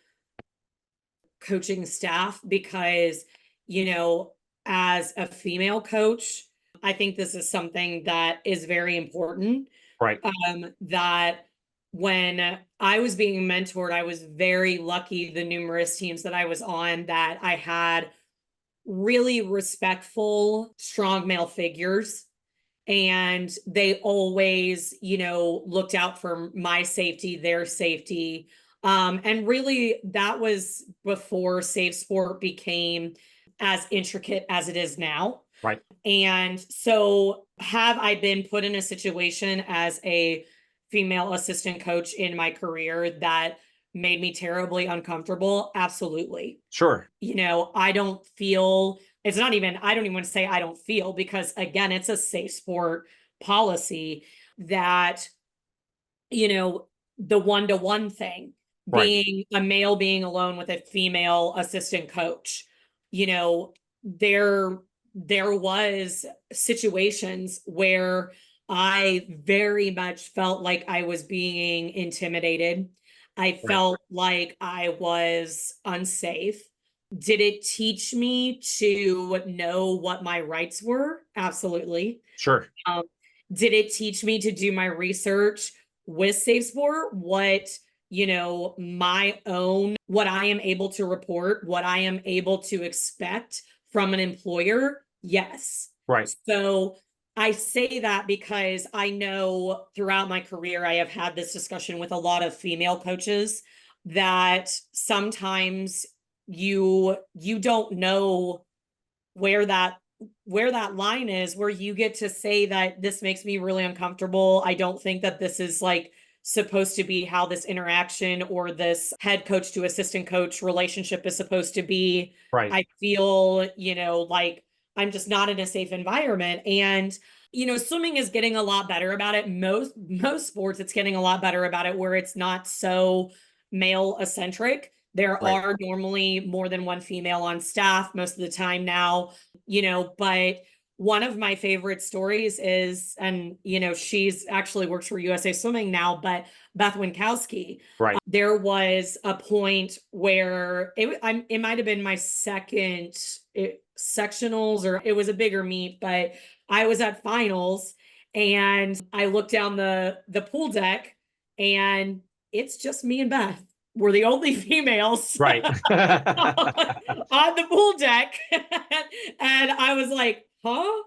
coaching staff, because you know as a female coach, I think this is something that is very important. Right. That when I was being mentored, I was very lucky, the numerous teams that I was on, that I had really respectful strong male figures, and they always looked out for my safety, their safety. And really, that was before Safe Sport became as intricate as it is now. Right. And so, have I been put in a situation as a female assistant coach in my career that made me terribly uncomfortable? Absolutely. Sure. I don't feel, it's not even, I don't even want to say I don't feel, because again, it's a Safe Sport policy that, the one-to-one thing, Right. being a male being alone with a female assistant coach, you know, there there was situations where I very much felt like I was being intimidated. I Right. felt like I was unsafe. Did it teach me to know what my rights were? Absolutely. Sure. Um, did it teach me to do my research with Safe Sport? What I am able to report, what I am able to expect from an employer? Yes. Right. So I say that because I know throughout my career, I have had this discussion with a lot of female coaches, that sometimes you don't know where that line is, where you get to say that this makes me really uncomfortable. I don't think that this is like supposed to be how this interaction or this head coach to assistant coach relationship is supposed to be. Right. I feel, like I'm just not in a safe environment. And Swimming is getting a lot better about it. Most sports, it's getting a lot better about it, where it's not so male eccentric. There Right. are normally more than one female on staff most of the time now, but one of my favorite stories is, and she's actually works for USA Swimming now, but Beth Winkowski. Right. There was a point where it might have been my second sectionals, or it was a bigger meet, but I was at finals and I looked down the pool deck, and it's just me and Beth. We're the only females Right. on the pool deck. And I was like, huh?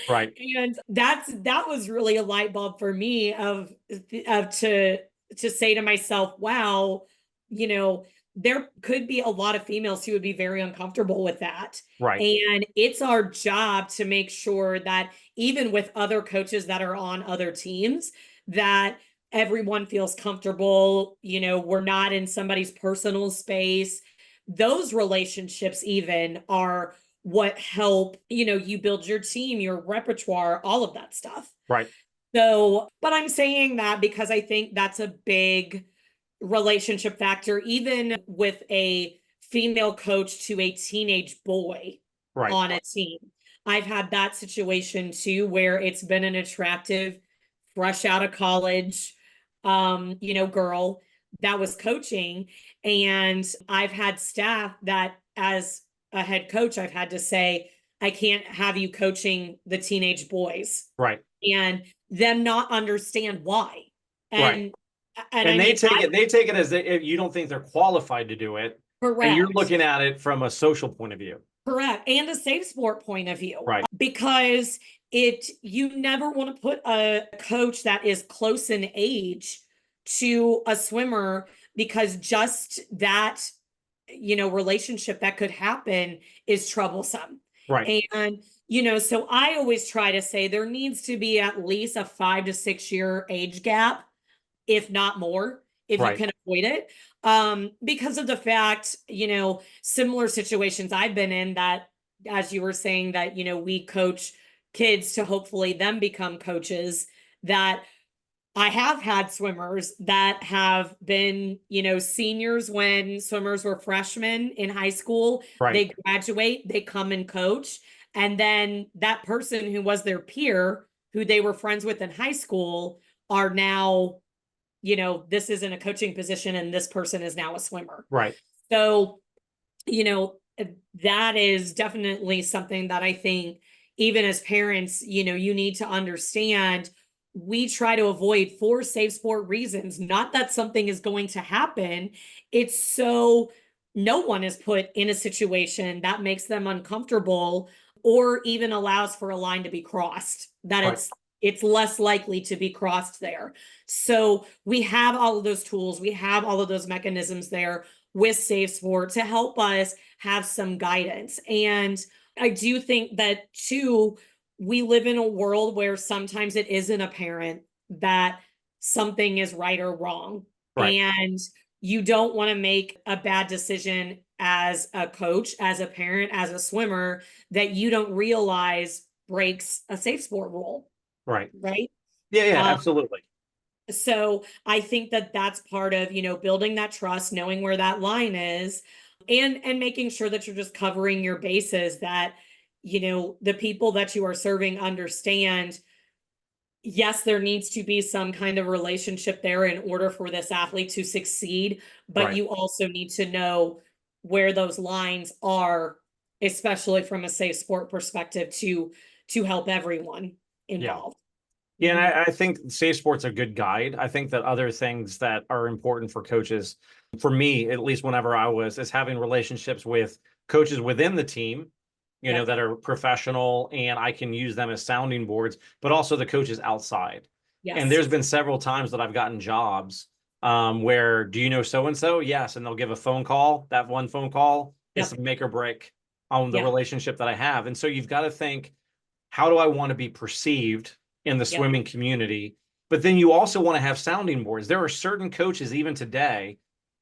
Right. And that was really a light bulb for me of to say to myself, wow, there could be a lot of females who would be very uncomfortable with that. Right. And it's our job to make sure that even with other coaches that are on other teams, that everyone feels comfortable. We're not in somebody's personal space. Those relationships even are what help, you build your team, your repertoire, all of that stuff. Right. So, but I'm saying that because I think that's a big relationship factor, even with a female coach to a teenage boy Right. on a team. I've had that situation too, where it's been an attractive, fresh out of college, girl that was coaching. And I've had staff that, as a head coach, I've had to say, I can't have you coaching the teenage boys. Right. And them not understand why. Right. And they take it as if you don't think they're qualified to do it. Correct. And you're looking at it from a social point of view. Correct. And a safe sport point of view. Right. Because you never want to put a coach that is close in age to a swimmer, because just that, relationship that could happen is troublesome. Right. And, so I always try to say there needs to be at least a 5 to 6 year age gap, if not more, if Right. you can avoid it. Because of the fact, similar situations I've been in, that, as you were saying, that, we coach kids to hopefully them become coaches, that I have had swimmers that have been, seniors when swimmers were freshmen in high school. Right. They graduate, they come and coach. And then that person who was their peer, who they were friends with in high school, are now, this isn't a coaching position and this person is now a swimmer. Right. So, that is definitely something that I think, even as parents, you need to understand. We try to avoid for safe sport reasons, not that something is going to happen. It's so no one is put in a situation that makes them uncomfortable, or even allows for a line to be crossed, that Right. it's less likely to be crossed there. So we have all of those tools, we have all of those mechanisms there with safe sport to help us have some guidance. And I do think that too, we live in a world where sometimes it isn't apparent that something is right or wrong. Right. And you don't want to make a bad decision as a coach, as a parent, as a swimmer, that you don't realize breaks a safe sport rule. Right. Right. Yeah, absolutely. So I think that that's part of, building that trust, knowing where that line is, and making sure that you're just covering your bases, that, the people that you are serving understand, yes, there needs to be some kind of relationship there in order for this athlete to succeed, but Right. you also need to know where those lines are, especially from a safe sport perspective, to help everyone involved. Yeah, and I think safe sport's a good guide. I think that other things that are important for coaches, for me, at least whenever I was, is having relationships with coaches within the team, Yep. that are professional, and I can use them as sounding boards, but also the coaches outside. Yes. And there's been several times that I've gotten jobs where, do you know so-and-so? Yes. And they'll give a phone call. That one phone call is Yep. to make or break on the Yep. relationship that I have. And so you've got to think, how do I want to be perceived in the Yep. swimming community? But then you also want to have sounding boards. There are certain coaches, even today,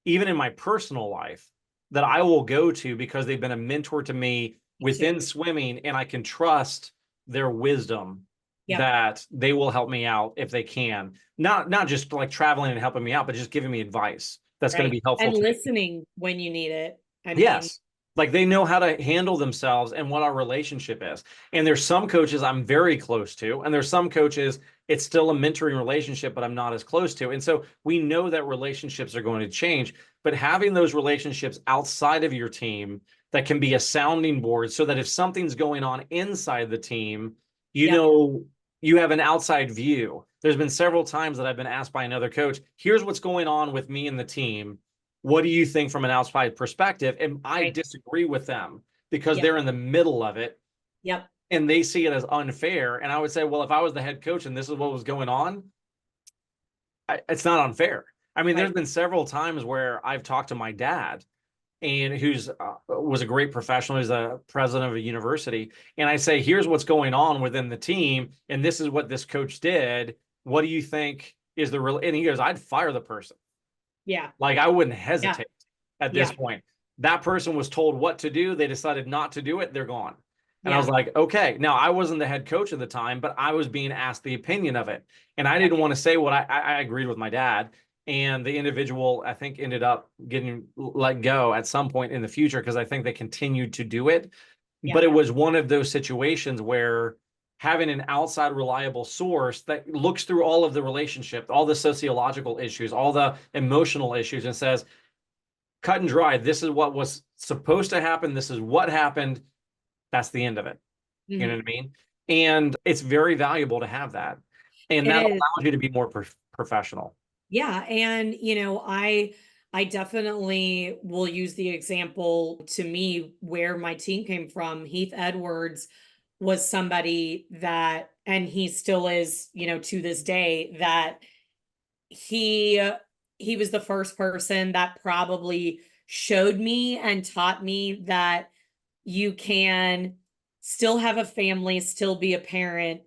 even in my personal life, that I will go to because they've been a mentor to me within swimming, and I can trust their wisdom Yep. that they will help me out if they can. Not just like traveling and helping me out, but just giving me advice that's going to Right. be helpful And to me. listening when you need it. I mean, Yes. Like they know how to handle themselves and what our relationship is. And there's some coaches I'm very close to, and there's some coaches it's still a mentoring relationship, but I'm not as close to. And so we know that relationships are going to change, but having those relationships outside of your team that can be a sounding board so that if something's going on inside the team, you yep. know, you have an outside view. There's been several times that I've been asked by another coach, here's what's going on with me and the team. What do you think from an outside perspective? And I Right. disagree with them because Yep. they're in the middle of it Yep. and they see it as unfair. And I would say, well, if I was the head coach and this is what was going on, it's not unfair. I mean, there's Right. been several times where I've talked to my dad, and who's was a great professional. He's a president of a university, and I say, here's what's going on within the team, and this is what this coach did. What do you think is the real? And he goes, I'd fire the person. Yeah. Like I wouldn't Yeah. hesitate at this Yeah. point. That person was told what to do. They decided not to do it. They're gone. And I was Yeah. like, okay. Now I wasn't the head coach at the time, but I was being asked the opinion of it. And I Yeah. didn't want to say what I agreed with my dad. And the individual, I think, ended up getting let go at some point in the future because I think they continued to do it. Yeah. But it was one of those situations where having an outside reliable source that looks through all of the relationship, all the sociological issues, all the emotional issues, and says, cut and dry, this is what was supposed to happen. This is what happened. That's the end of it. You know Mhm. what I mean? And it's very valuable to have that. And It that is. allows you to be more professional. Yeah. And, I definitely will use the example to me where my team came from. Heath Edwards was somebody that, and he still is, to this day, that he he was the first person that probably showed me and taught me that you can still have a family, still be a parent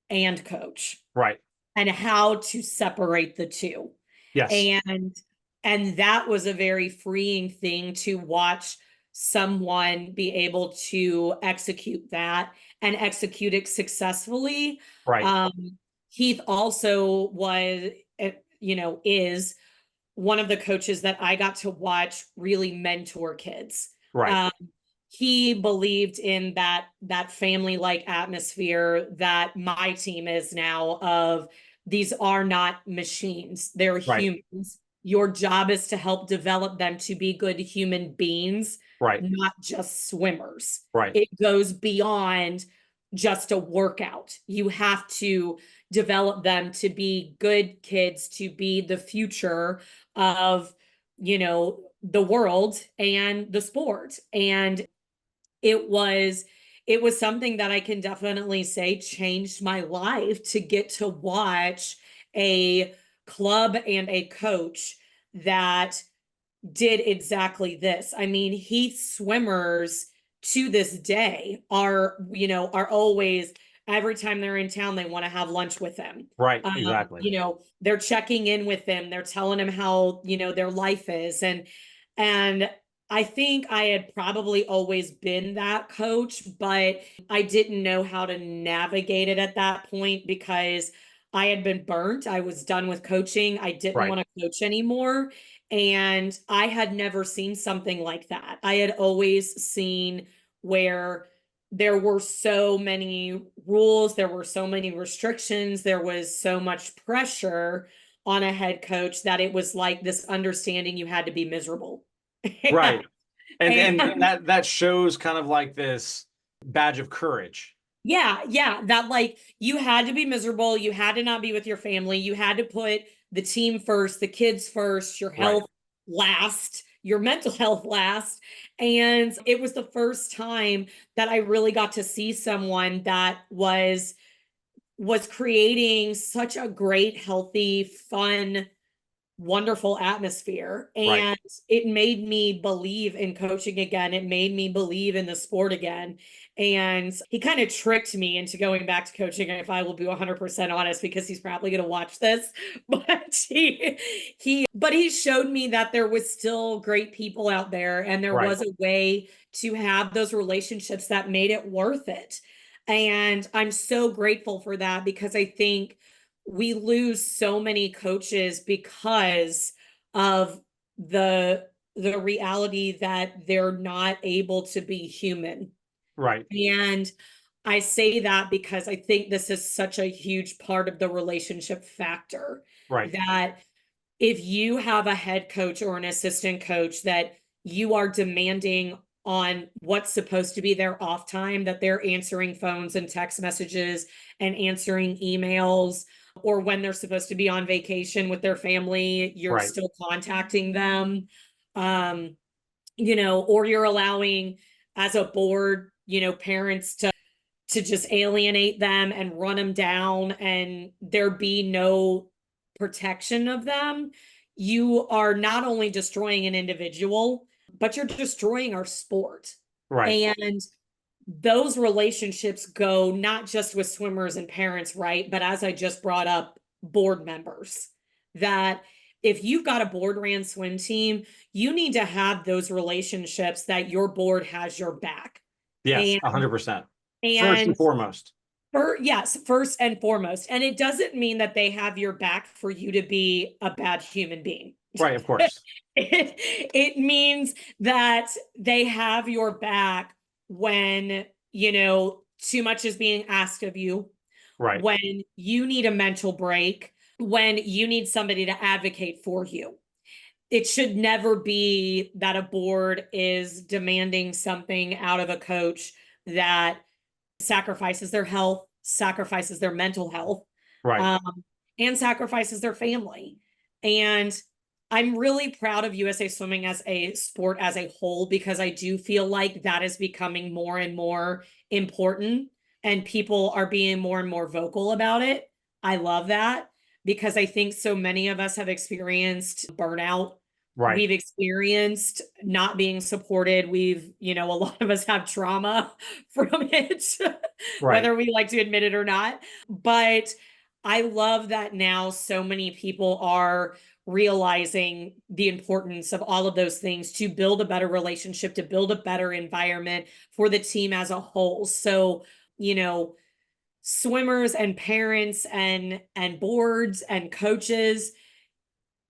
and coach, Right. and how to separate the two. Yes. And that was a very freeing thing to watch someone be able to execute that and execute it successfully. Right. um Heath also was, is one of the coaches that I got to watch really mentor kids. Right. um he believed in that family like atmosphere that my team is now, of these are not machines, they're Right. humans. Your job is to help develop them to be good human beings, Right. not just swimmers. Right. It goes beyond just a workout. You have to develop them to be good kids, to be the future of, the world and the sport. And it was it was something that I can definitely say changed my life, to get to watch a club and a coach that did exactly this. I mean, Heath swimmers to this day are always, every time they're in town, they want to have lunch with them. Right. Exactly. They're checking in with them. They're telling them how, their life is. And I think I had probably always been that coach, but I didn't know how to navigate it at that point because I had been burnt. I was done with coaching. I didn't Right. want to coach anymore. And I had never seen something like that. I had always seen where there were so many rules, there were so many restrictions, there was so much pressure on a head coach that it was like this understanding you had to be miserable. Right. And And that shows kind of like this badge of courage. yeah, yeah, that like you had to be miserable, you had to not be with your family, you had to put the team first, the kids first, your Right. health last, your mental health last. And it was the first time that I really got to see someone that was creating such a great, healthy, fun, wonderful atmosphere. Right. And it made me believe in coaching again. It made me believe in the sport again. And he kind of tricked me into going back to coaching, if I will be 100% honest, because he's probably going to watch this. But he showed me that there was still great people out there, and there Right. was a way to have those relationships that made it worth it. And I'm so grateful for that because I think we lose so many coaches because of the reality that they're not able to be human. Right. And I say that because I think this is such a huge part of the relationship factor, Right. that if you have a head coach or an assistant coach that you are demanding on what's supposed to be their off time, that they're answering phones and text messages and answering emails, or when they're supposed to be on vacation with their family, you're Right. still contacting them. Um, or you're allowing, as a board, parents to just alienate them and run them down and there be no protection of them. You are not only destroying an individual, but you're destroying our sport. Right. And those relationships go not just with swimmers and parents, right? But as I just brought up, board members. That if you've got a board ran swim team, you need to have those relationships that your board has your back. Yes, And 100%. First and and foremost. yes, first and foremost. And it doesn't mean that they have your back for you to be a bad human being. Right, of course. It means that they have your back when, too much is being asked of you, Right. when you need a mental break, when you need somebody to advocate for you. It should never be that a board is demanding something out of a coach that sacrifices their health, sacrifices their mental health, Right. and sacrifices their family. And I'm really proud of USA Swimming as a sport as a whole, because I do feel like that is becoming more and more important and people are being more and more vocal about it. I love that because I think so many of us have experienced burnout. Right. We've experienced not being supported. A lot of us have trauma from it, Right. whether we like to admit it or not. But I love that now so many people are realizing the importance of all of those things to build a better relationship, to build a better environment for the team as a whole. So, swimmers and parents and boards and coaches,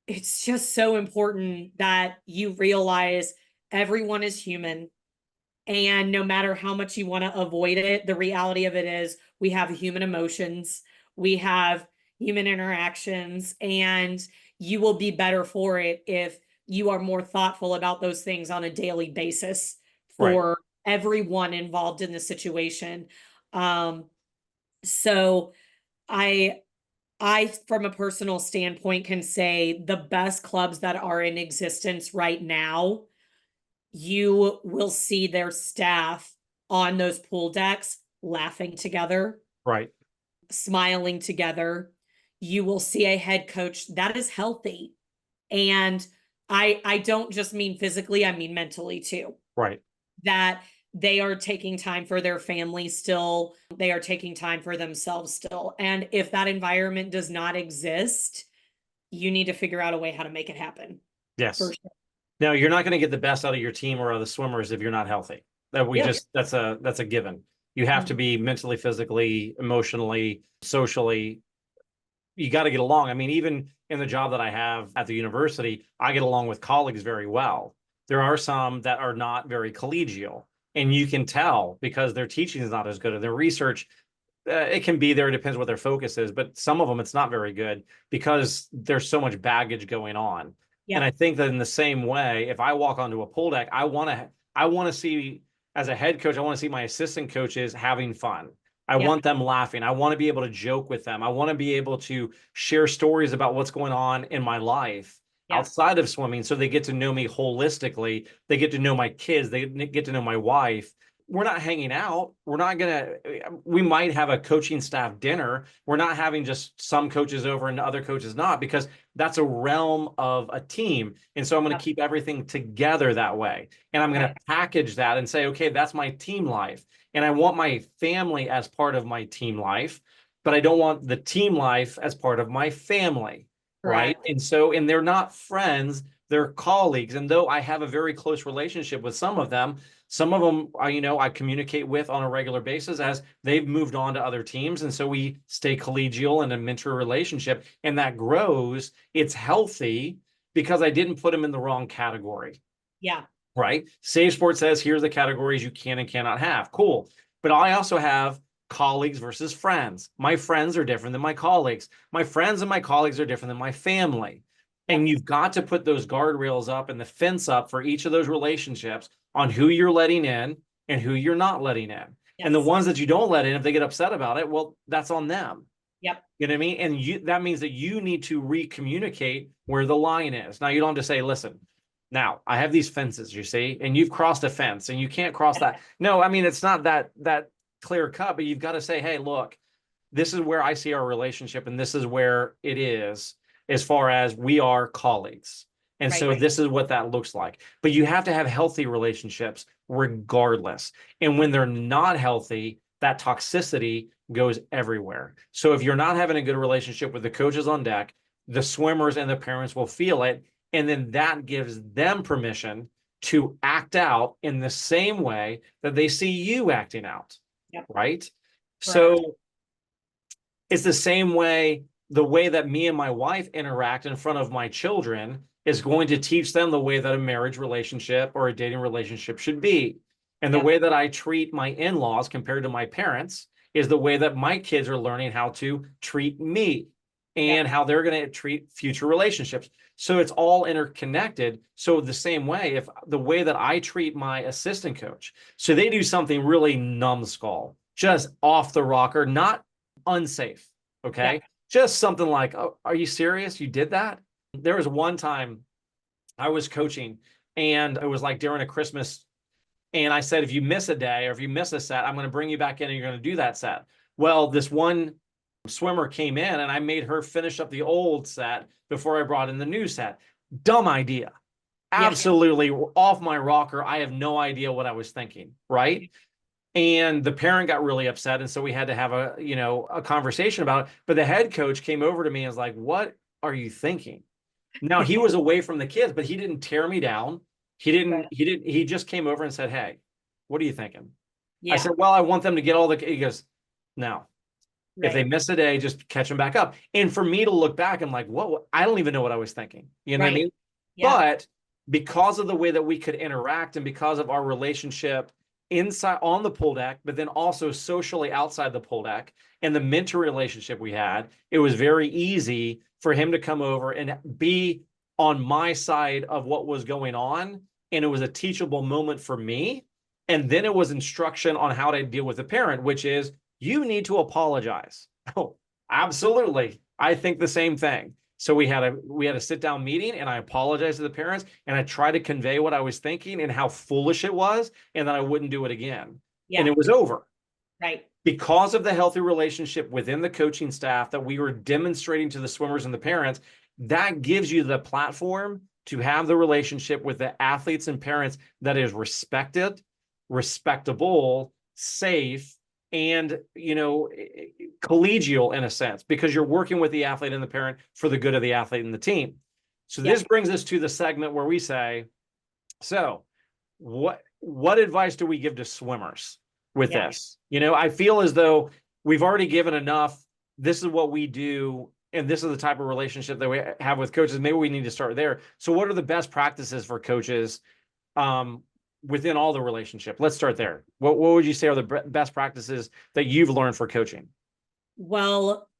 it's just so important that you realize everyone is human. And no matter how much you want to avoid it, the reality of it is we have human emotions, we have human interactions, and you will be better for it if you are more thoughtful about those things on a daily basis Right. for everyone involved in the situation. Um, so I from a personal standpoint, can say the best clubs that are in existence right now, you will see their staff on those pool decks laughing together, Right. smiling together. You will see a head coach that is healthy. And I don't just mean physically, I mean mentally too. Right. That they are taking time for their family still, they are taking time for themselves still. And if that environment does not exist, you need to figure out a way how to make it happen. For Yes. sure. Now, you're not going to get the best out of your team or other swimmers if you're not healthy. Yeah. That's a given. You have to be mentally, physically, emotionally, socially. You got to get along. I mean, even in the job that I have at the university, I get along with colleagues very well. There are some that are not very collegial, and you can tell because their teaching is not as good, and their research, it can be there. It depends what their focus is, but some of them it's not very good because there's so much baggage going on. And I Yep. think that in the same way, if I walk onto a pool deck, I want to see, as a head coach, I want to see my assistant coaches having fun. I Yep. want them laughing. I want to be able to joke with them. I want to be able to share stories about what's going on in my life Yep. outside of swimming so they get to know me holistically. They get to know my kids. They get to know my wife. We're not hanging out. We might have a coaching staff dinner. We're not having just some coaches over and other coaches not, because that's a realm of a team. And so I'm going to Yep. keep everything together that way. And I'm going Right. to package that and say, okay, that's my team life. And I want my family as part of my team life, but I don't want the team life as part of my family. Right. Correct. And they're not friends. they're colleagues. And though I have a very close relationship with some of them I communicate with on a regular basis as they've moved on to other teams. And so we stay collegial and a mentor relationship, and that grows. It's healthy because I didn't put them in the wrong category. Yeah. Right. Save Sport says, here's the categories you can and cannot have. Cool. But I also have colleagues versus friends. My friends are different than my colleagues. My friends and my colleagues are different than my family. And you've got to put those guardrails up and the fence up for each of those relationships on who you're letting in and who you're not letting in. Yes. And the ones that you don't let in, if they get upset about it, well, that's on them. Yep. You know what I mean? And that means that you need to re-communicate where the line is. Now, you don't have to say, listen, now I have these fences, you see, and you've crossed a fence and you can't cross that. No, I mean, it's not that clear cut, but you've got to say, hey, look, this is where I see our relationship and this is where it is as far as we are colleagues. And so this is what that looks like. But you have to have healthy relationships regardless. And when they're not healthy, that toxicity goes everywhere. So if you're not having a good relationship with the coaches on deck, the swimmers and the parents will feel it. And then that gives them permission to act out in the same way that they see you acting out. Yep. Right? Correct. So it's the same way, the way that me and my wife interact in front of my children is going to teach them the way that a marriage relationship or a dating relationship should be. And the way that I treat my in-laws compared to my parents is the way that my kids are learning how to treat me and how they're going to treat future relationships. So it's all interconnected. So the same way, if the way that I treat my assistant coach, so they do something really numbskull, just off the rocker, not unsafe. Okay. Yeah. Just something like, oh, are you serious? You did that? There was one time I was coaching and it was like during a Christmas, and I said, if you miss a day or if you miss a set, I'm going to bring you back in and you're going to do that set. Well, this one swimmer came in and I made her finish up the old set before I brought in the new set. Dumb idea. Absolutely off my rocker. I have no idea what I was thinking. Right. And the parent got really upset. And so we had to have a conversation about it. But the head coach came over to me and was like, what are you thinking? Now he was away from the kids, but he didn't tear me down. He just came over and said, hey, what are you thinking? Yeah. I said, well, I want them to get all he goes, no. Right. If they miss a day, just catch them back up. And for me to look back, I'm like, what? I don't even know what I was thinking. You know what I mean? Yeah. But because of the way that we could interact and because of our relationship inside on the pool deck, but then also socially outside the pool deck and the mentor relationship we had, it was very easy for him to come over and be on my side of what was going on. And it was a teachable moment for me. And then it was instruction on how to deal with the parent, which is, you need to apologize. Oh, absolutely. I think the same thing. So we had a sit down meeting and I apologized to the parents and I tried to convey what I was thinking and how foolish it was and that I wouldn't do it again. Yeah. And it was over. Right. Because of the healthy relationship within the coaching staff that we were demonstrating to the swimmers and the parents, that gives you the platform to have the relationship with the athletes and parents that is respected, respectable, safe, and collegial in a sense, because you're working with the athlete and the parent for the good of the athlete and the team. So this brings us to the segment where we say, so what advice do we give to swimmers with this? I feel as though we've already given enough. This is what we do, and this is the type of relationship that we have with coaches. Maybe we need to start there. So what are the best practices for coaches within all the relationship? Let's start there. What would you say are the best practices that you've learned for coaching? Well,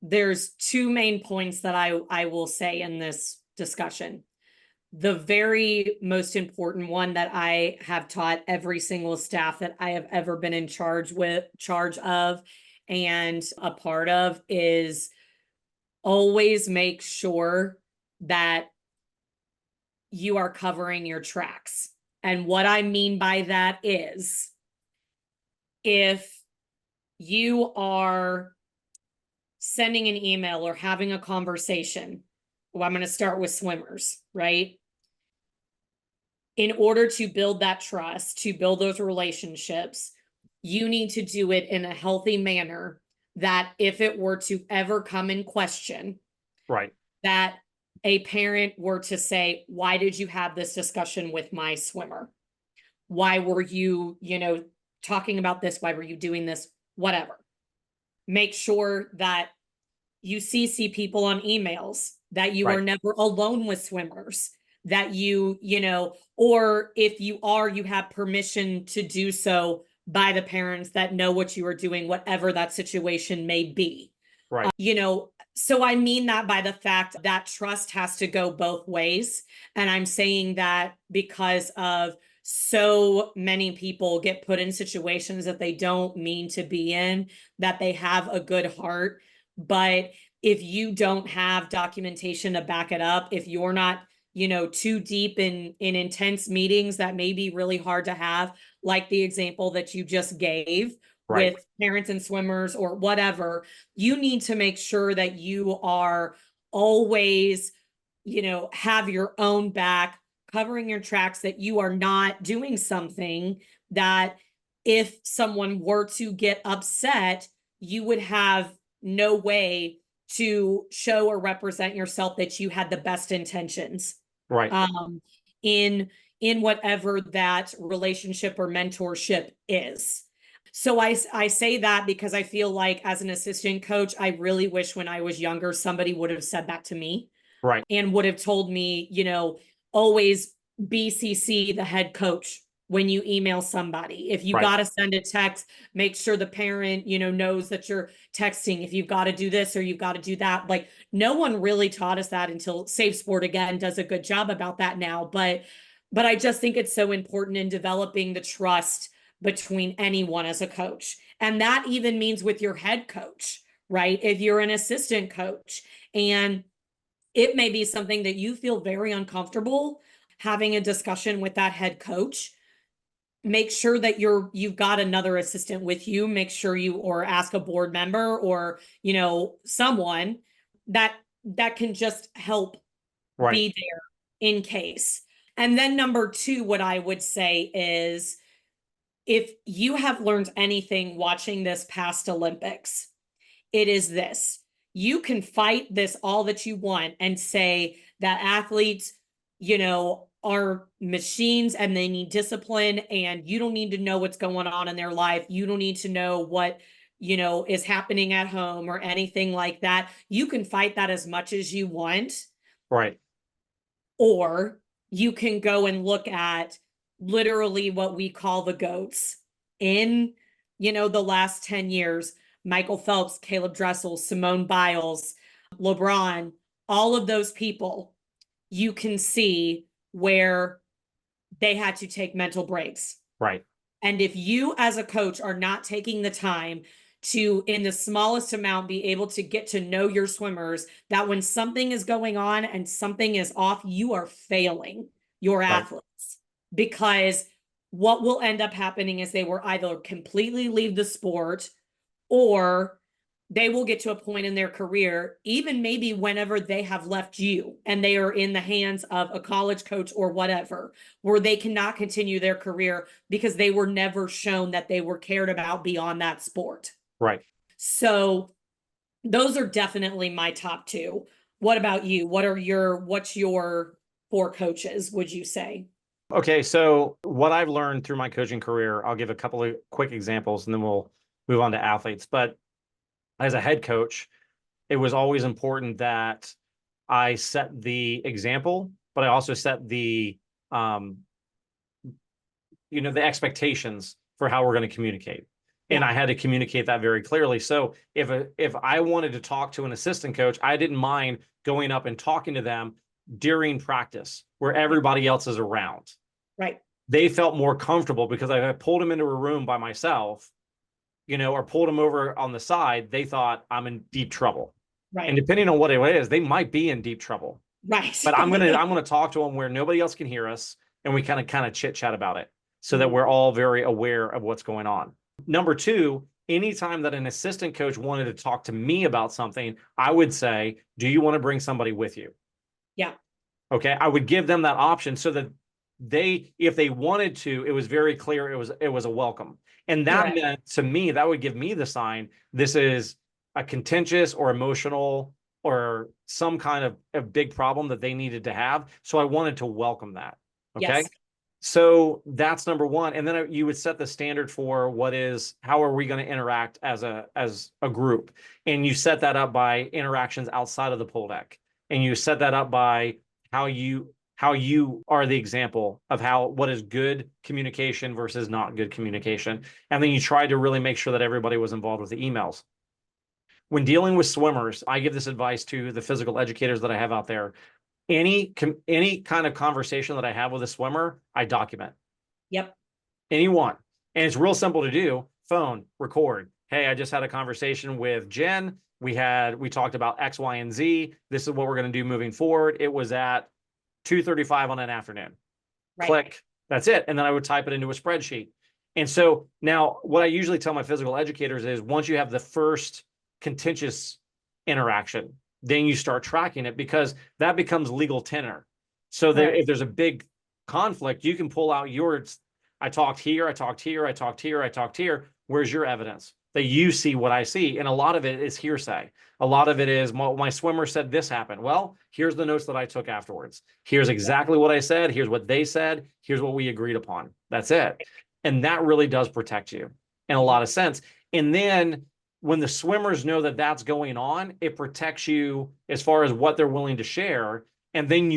there's two main points that I will say in this discussion. The very most important one that I have taught every single staff that I have ever been in charge of and a part of is always make sure that you are covering your tracks. And what I mean by that is, if you are sending an email or having a conversation, well, I'm going to start with swimmers, right? In order to build that trust, to build those relationships, you need to do it in a healthy manner that if it were to ever come in question, right, that a parent were to say, why did you have this discussion with my swimmer? Why were you, talking about this? Why were you doing this? Whatever. Make sure that you CC people on emails, that you are never alone with swimmers, that or if you are, you have permission to do so by the parents that know what you are doing, whatever that situation may be. Right. So I mean that by the fact that trust has to go both ways. And I'm saying that because of so many people get put in situations that they don't mean to be in, that they have a good heart. But if you don't have documentation to back it up, if you're not, too deep in intense meetings that may be really hard to have, like the example that you just gave with parents and swimmers or whatever, you need to make sure that you are always, have your own back, covering your tracks, that you are not doing something that if someone were to get upset, you would have no way to show or represent yourself that you had the best intentions. Right. In whatever that relationship or mentorship is. So I say that because I feel like as an assistant coach, I really wish when I was younger, somebody would have said that to me. Right. And would have told me, always BCC the head coach when you email somebody. If you got to send a text, make sure the parent, knows that you're texting. If you've got to do this or you've got to do that. Like, no one really taught us that until Safe Sport, again, does a good job about that now. But I just think it's so important in developing the trust between anyone as a coach. And that even means with your head coach, right? If you're an assistant coach and it may be something that you feel very uncomfortable having a discussion with that head coach, make sure that you've got another assistant with you. Make sure or ask a board member or, someone that can just help be there in case. And then number 2, what I would say is, if you have learned anything watching this past Olympics, it is this. You can fight this all that you want and say that athletes, are machines and they need discipline and you don't need to know what's going on in their life. You don't need to know what, is happening at home or anything like that. You can fight that as much as you want. Right. Or you can go and look at literally what we call the GOATs in, the last 10 years, Michael Phelps, Caleb Dressel, Simone Biles, LeBron, all of those people, you can see where they had to take mental breaks. Right. And if you as a coach are not taking the time to, in the smallest amount, be able to get to know your swimmers, that when something is going on and something is off, you are failing your athletes. Because what will end up happening is they will either completely leave the sport or they will get to a point in their career, even maybe whenever they have left you and they are in the hands of a college coach or whatever, where they cannot continue their career because they were never shown that they were cared about beyond that sport. Right. So those are definitely my top 2. What about you? What's your 4 coaches, would you say? Okay. So what I've learned through my coaching career, I'll give a couple of quick examples and then we'll move on to athletes. But as a head coach, it was always important that I set the example, but I also set the the expectations for how we're going to communicate. And I had to communicate that very clearly. So if I wanted to talk to an assistant coach, I didn't mind going up and talking to them during practice where everybody else is around. Right. They felt more comfortable because I pulled them into a room by myself, or pulled them over on the side. They thought I'm in deep trouble. Right. And depending on what it is, they might be in deep trouble. Right. But I'm gonna talk to them where nobody else can hear us, and we kind of chit chat about it, so that we're all very aware of what's going on. Number 2, anytime that an assistant coach wanted to talk to me about something, I would say, do you want to bring somebody with you? Yeah. Okay. I would give them that option so that if they wanted to, it was very clear it was a welcome. And that meant to me, that would give me the sign, this is a contentious or emotional or some kind of a big problem that they needed to have. So I wanted to welcome that. Okay. Yes. So that's number one. And then you would set the standard for how are we going to interact as a group? And you set that up by interactions outside of the pool deck. And you set that up by how you are the example of what is good communication versus not good communication. And then you try to really make sure that everybody was involved with the emails. When dealing with swimmers, I give this advice to the physical educators that I have out there. Any kind of conversation that I have with a swimmer, I document. Yep. Anyone. And it's real simple to do. Phone, record. Hey, I just had a conversation with Jen. We talked about X, Y, and Z. This is what we're going to do moving forward. It was at 2:35 on an afternoon. Right. Click. That's it. And then I would type it into a spreadsheet. And so now what I usually tell my physical educators is once you have the first contentious interaction, then you start tracking it, because that becomes legal tenor. So that if there's a big conflict, you can pull out I talked here, I talked here, I talked here, I talked here. Where's your evidence that you see what I see? And a lot of it is hearsay. A lot of it is my swimmer said this happened. Well, here's the notes that I took afterwards. Here's exactly what I said. Here's what they said. Here's what we agreed upon. That's it. And that really does protect you in a lot of sense. And then when the swimmers know that that's going on, it protects you as far as what they're willing to share. And then,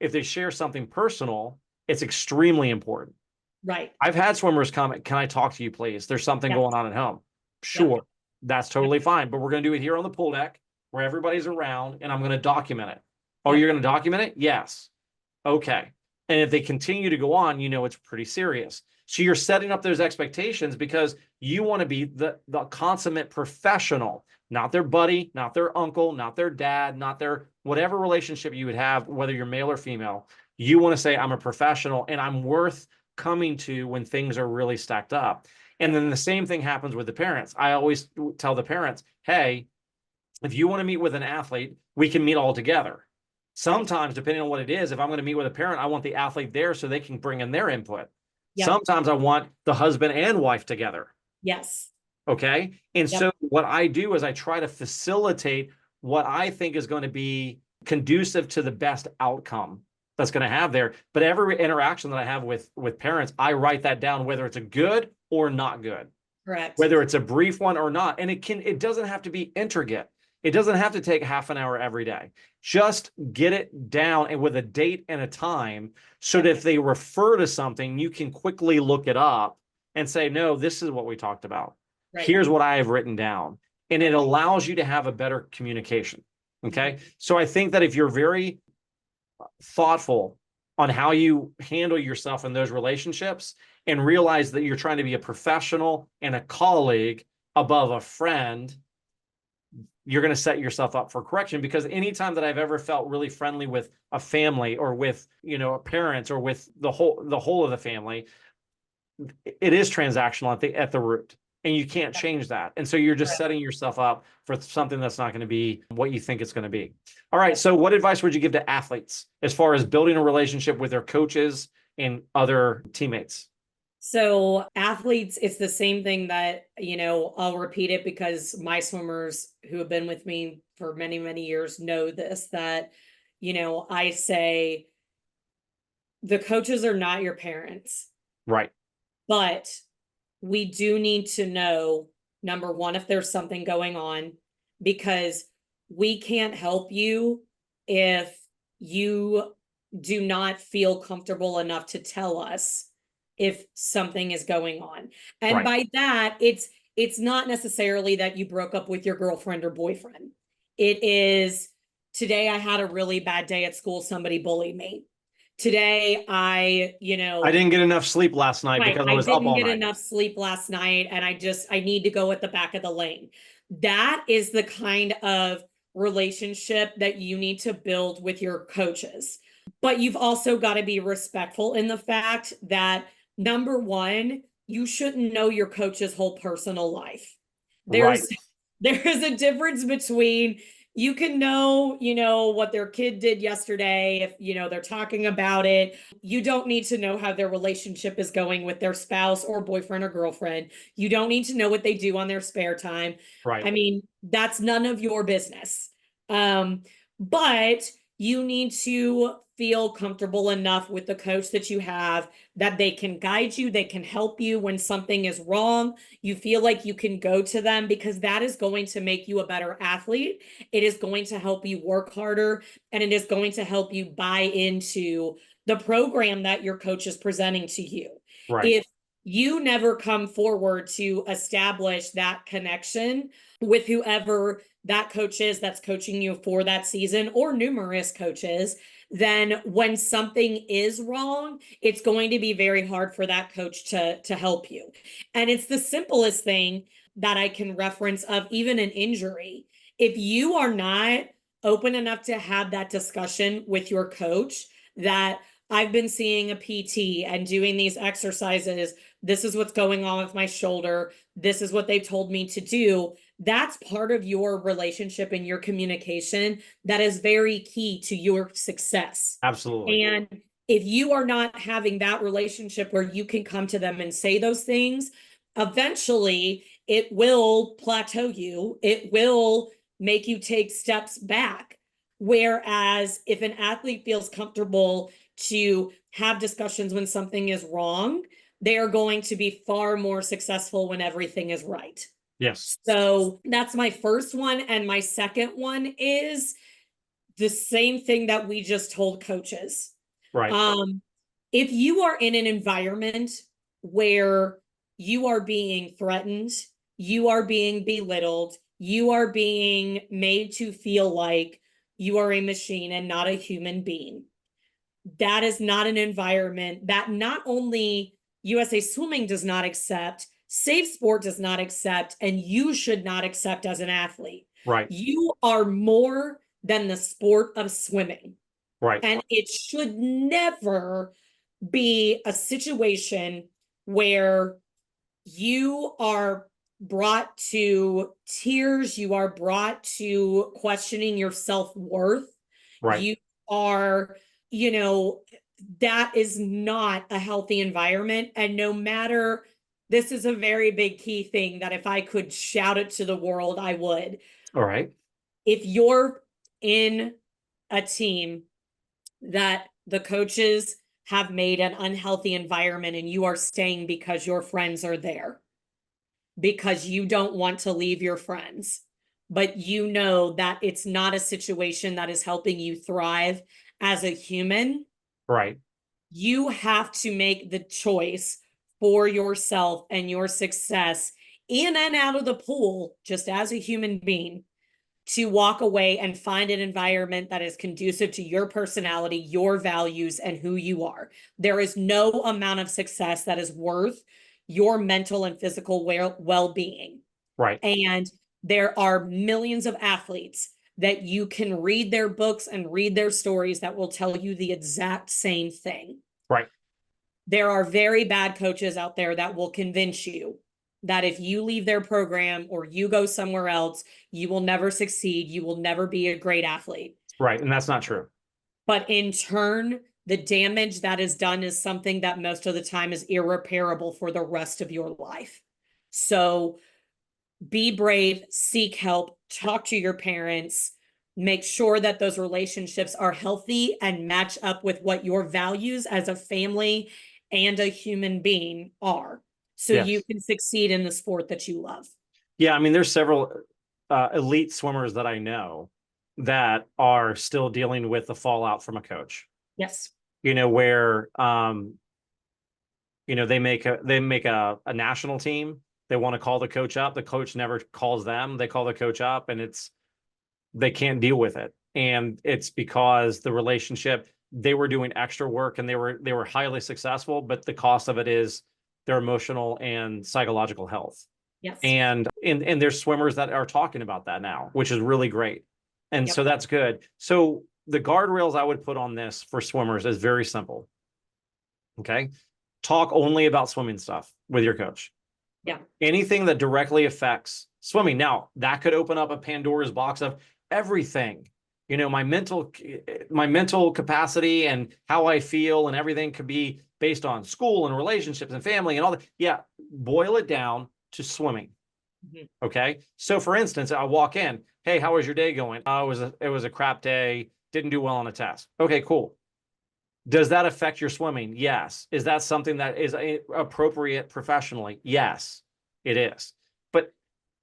if they share something personal, it's extremely important. Right. I've had swimmers come, can I talk to you, please? There's something going on at home. Sure. That's totally fine. But we're going to do it here on the pool deck where everybody's around, and I'm going to document it. Oh, you're going to document it? Yes. Okay. And if they continue to go on, it's pretty serious. So you're setting up those expectations because you want to be the consummate professional, not their buddy, not their uncle, not their dad, not their whatever relationship you would have, whether you're male or female. You want to say, I'm a professional and I'm worth coming to when things are really stacked up. And then the same thing happens with the parents. I always tell the parents, hey, if you want to meet with an athlete, we can meet all together. Sometimes, depending on what it is, if I'm going to meet with a parent, I want the athlete there so they can bring in their input. Yep. Sometimes I want the husband and wife together. Yes. Okay. And so what I do is I try to facilitate what I think is going to be conducive to the best outcome that's going to have there. But every interaction that I have with parents, I write that down, whether it's a good or not good. Correct. Whether it's a brief one or not. And it doesn't have to be intricate. It doesn't have to take half an hour every day. Just get it down and with a date and a time so that if they refer to something, you can quickly look it up and say, no, this is what we talked about. Right. Here's what I have written down. And it allows you to have a better communication. Okay. Mm-hmm. So I think that if you're very thoughtful on how you handle yourself in those relationships and realize that you're trying to be a professional and a colleague above a friend, you're going to set yourself up for correction. Because anytime that I've ever felt really friendly with a family or with, parents or with the whole of the family, it is transactional at the root, and you can't change that. And so you're just setting yourself up for something that's not going to be what you think it's going to be. All right. So what advice would you give to athletes as far as building a relationship with their coaches and other teammates? So athletes, it's the same thing that, I'll repeat it because my swimmers who have been with me for many, many years know this, that, I say the coaches are not your parents. Right. But we do need to know, number one, if there's something going on, because we can't help you if you do not feel comfortable enough to tell us if something is going on. And by that, it's not necessarily that you broke up with your girlfriend or boyfriend. It is, today I had a really bad day at school, somebody bullied me. Today I didn't get enough sleep last night because I was up all night. I didn't get enough sleep last night and I need to go at the back of the lane. That is the kind of relationship that you need to build with your coaches. But you've also got to be respectful in the fact that, number one, you shouldn't know your coach's whole personal life. There is a difference between, you can know, what their kid did yesterday. If, they're talking about it, you don't need to know how their relationship is going with their spouse or boyfriend or girlfriend. You don't need to know what they do on their spare time. Right. I mean, that's none of your business. But you need to feel comfortable enough with the coach that you have that they can guide you, they can help you when something is wrong. You feel like you can go to them, because that is going to make you a better athlete. It is going to help you work harder, and it is going to help you buy into the program that your coach is presenting to you. Right. If you never come forward to establish that connection with whoever that coach is that's coaching you for that season, or numerous coaches, then when something is wrong, it's going to be very hard for that coach to help you. And it's the simplest thing that I can reference of even an injury. If you are not open enough to have that discussion with your coach, that I've been seeing a PT and doing these exercises, this is what's going on with my shoulder, this is what they've told me to do, that's part of your relationship and your communication that is very key to your success. Absolutely. And if you are not having that relationship where you can come to them and say those things, eventually it will plateau you. It will make you take steps back. Whereas if an athlete feels comfortable to have discussions when something is wrong, they are going to be far more successful when everything is right. Yes. So that's my first one. And my second one is the same thing that we just told coaches. Right. If you are in an environment where you are being threatened, you are being belittled, you are being made to feel like you are a machine and not a human being, that is not an environment that not only USA Swimming does not accept, Safe Sport does not accept, and you should not accept as an athlete. Right. You are more than the sport of swimming. Right. And it should never be a situation where you are brought to tears, you are brought to questioning your self-worth. Right. You are, that is not a healthy environment. And no matter, this is a very big key thing that if I could shout it to the world, I would. All right. If you're in a team that the coaches have made an unhealthy environment and you are staying because your friends are there, because you don't want to leave your friends, but you know that it's not a situation that is helping you thrive as a human, right, you have to make the choice for yourself and your success in and out of the pool, just as a human being, to walk away and find an environment that is conducive to your personality, your values, and who you are. There is no amount of success that is worth your mental and physical well-being. right. And there are millions of athletes that you can read their books and read their stories that will tell you the exact same thing. Right. There are very bad coaches out there that will convince you that if you leave their program or you go somewhere else, you will never succeed. You will never be a great athlete. Right. And that's not true. But in turn, the damage that is done is something that most of the time is irreparable for the rest of your life. So be brave, seek help, talk to your parents, make sure that those relationships are healthy and match up with what your values as a family and a human being are. So Yes. you can succeed in the sport that you love. Yeah, I mean, there's several elite swimmers that I know that are still dealing with the fallout from a coach. Yes. Where they make a national team. They want to call the coach up. The coach never calls them. They call the coach up, and they can't deal with it. And it's because the relationship, they were doing extra work and they were highly successful, but the cost of it is their emotional and psychological health. Yes. And there's swimmers that are talking about that now, which is really great. And Yep. so that's good. So the guardrails I would put on this for swimmers is very simple. Okay. Talk only about swimming stuff with your coach. Yeah. Anything that directly affects swimming. Now, that could open up a Pandora's box of everything. My mental capacity and how I feel and everything could be based on school and relationships and family and all that. Yeah, boil it down to swimming. Mhm. Okay. So for instance, I walk in, hey, how was your day going? Oh, it was a crap day. Didn't do well on a test. Okay, cool. Does that affect your swimming? Yes. Is that something that is appropriate professionally? Yes, it is. But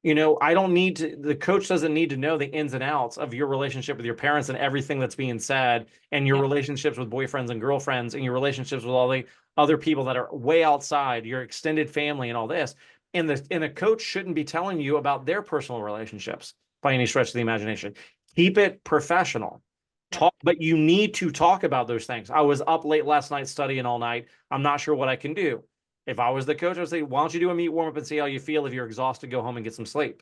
I don't need to, the coach doesn't need to know the ins and outs of your relationship with your parents and everything that's being said, and your Yep. relationships with boyfriends and girlfriends, and your relationships with all the other people that are way outside your extended family and all this. And a coach shouldn't be telling you about their personal relationships by any stretch of the imagination. Keep it professional. Yep. But you need to talk about those things. I was up late last night studying all night. I'm not sure what I can do. If I was the coach, I would say, why don't you do a meet warm up and see how you feel? If you're exhausted, go home and get some sleep.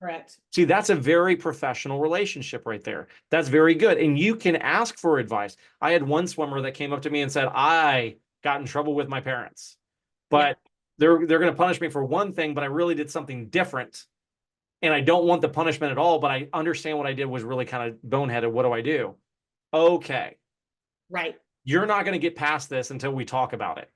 Correct. See, that's a very professional relationship right there. That's very good. And you can ask for advice. I had one swimmer that came up to me and said, I got in trouble with my parents, Yep. but they're going to punish me for one thing, but I really did something different. And I don't want the punishment at all, but I understand what I did was really kind of boneheaded. What do I do? Okay. Right. You're not going to get past this until we talk about it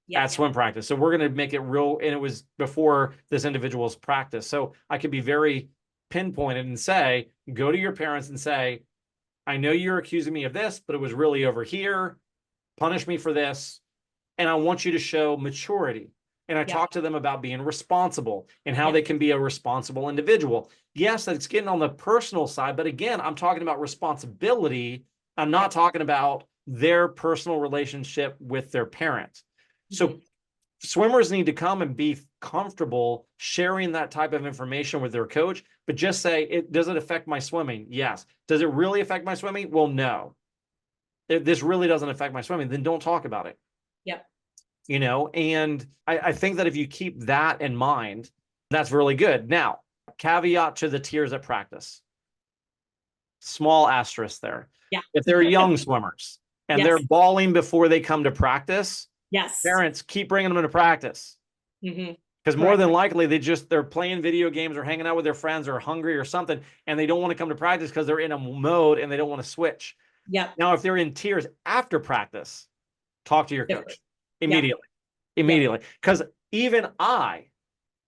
Yep. at swim practice. So we're going to make it real. And it was before this individual's practice. So I could be very pinpointed and say, go to your parents and say, I know you're accusing me of this, but it was really over here. Punish me for this. And I want you to show maturity. And I Yep. talk to them about being responsible and how Yep. they can be a responsible individual. Yes, that's getting on the personal side. But again, I'm talking about responsibility. I'm not talking about their personal relationship with their parents. So swimmers need to come and be comfortable sharing that type of information with their coach, but just say, does it affect my swimming? Yes. Does it really affect my swimming? Well, no. If this really doesn't affect my swimming, then don't talk about it. Yep. And I think that if you keep that in mind, that's really good. Now, caveat to the tiers at practice. Small asterisk there. Yeah. If they're young swimmers and they're Yes. bawling before they come to practice, Yes. parents keep bringing them to practice. Because more than likely they're playing video games or hanging out with their friends or hungry or something, and they don't want to come to practice because they're in a mode and they don't want to switch. Yep. Now, if they're in tears after practice, talk to your coach immediately. Because even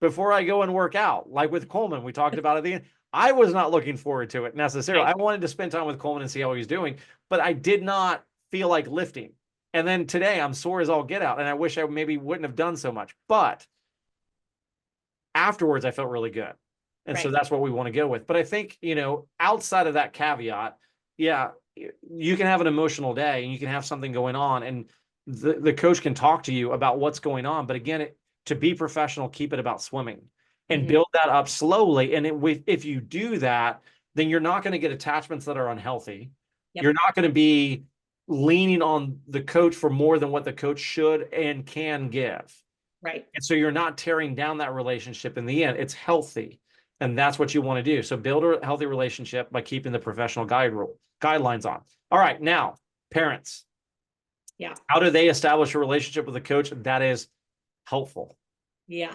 before I go and work out, like with Coleman, we talked about at the end, I was not looking forward to it necessarily. I wanted to spend time with Coleman and see how he's doing, but I did not feel like lifting. And then today I'm sore as all get out, and I wish I maybe wouldn't have done so much. But afterwards, I felt really good. And so that's what we want to go with. But I think, outside of that caveat, yeah, you can have an emotional day and you can have something going on, and the coach can talk to you about what's going on. But again, to be professional, keep it about swimming and build that up slowly. And if you do that, then you're not going to get attachments that are unhealthy. Yep. You're not going to be leaning on the coach for more than what the coach should and can give. Right. And so you're not tearing down that relationship in the end. It's healthy. And that's what you want to do. So build a healthy relationship by keeping the professional guidelines on. All right. Now, parents. Yeah. How do they establish a relationship with a coach that is helpful? Yeah.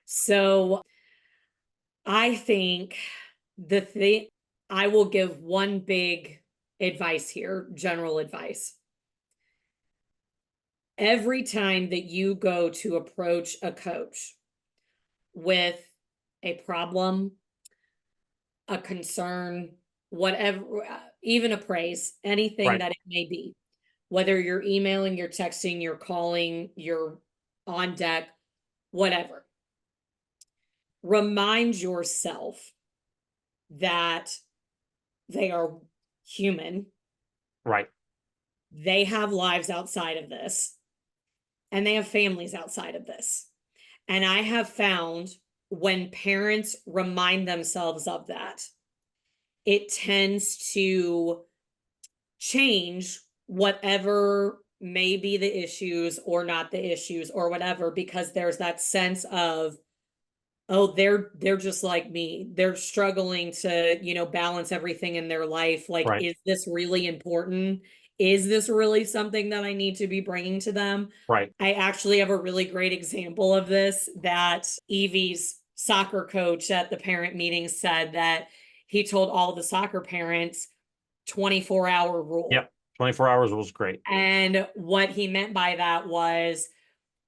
So I think I will give one big advice here, general advice. Every time that you go to approach a coach with a problem, a concern, whatever, even a praise, anything that it may be, whether you're emailing, you're texting, you're calling, you're on deck, whatever, remind yourself that they are human. Right. They have lives outside of this, and they have families outside of this. And I have found when parents remind themselves of that, it tends to change whatever may be the issues or not the issues or whatever, because there's that sense of, oh, they're just like me. They're struggling to, balance everything in their life. Like, is this really important? Is this really something that I need to be bringing to them? Right. I actually have a really great example of this, that Evie's soccer coach at the parent meeting said that he told all the soccer parents 24-hour rule. Yep. 24 hours was great. And what he meant by that was,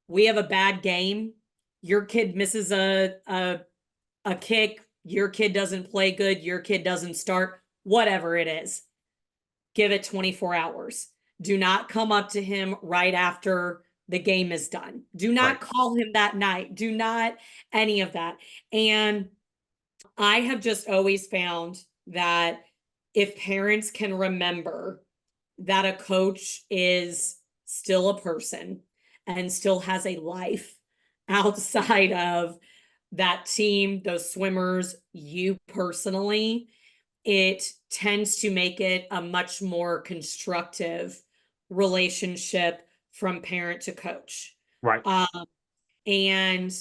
we have a bad game. Your kid misses a a kick, your kid doesn't play good, your kid doesn't start, whatever it is, give it 24 hours. Do not come up to him right after the game is done. Do not call him that night. Do not any of that. And I have just always found that if parents can remember that a coach is still a person and still has a life outside of that team, those swimmers, you personally, it tends to make it a much more constructive relationship from parent to coach. Right. And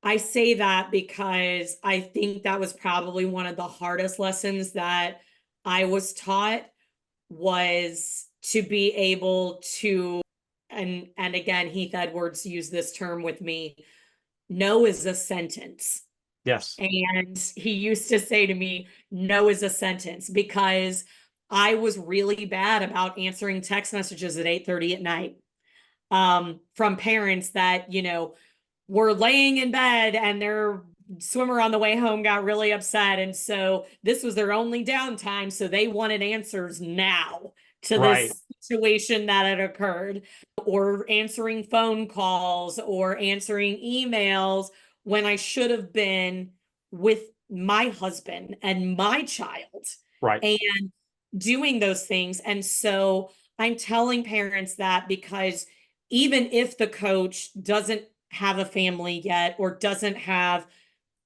I say that because I think that was probably one of the hardest lessons that I was taught, was to be able to, and again, Heath Edwards used this term with me, no is a sentence. Yes. And he used to say to me, no is a sentence, because I was really bad about answering text messages at 8:30 at night from parents that, were laying in bed and their swimmer on the way home got really upset. And so this was their only downtime. So they wanted answers now to this situation that had occurred, or answering phone calls or answering emails when I should have been with my husband and my child. Right. And doing those things. And so I'm telling parents that, because even if the coach doesn't have a family yet or doesn't have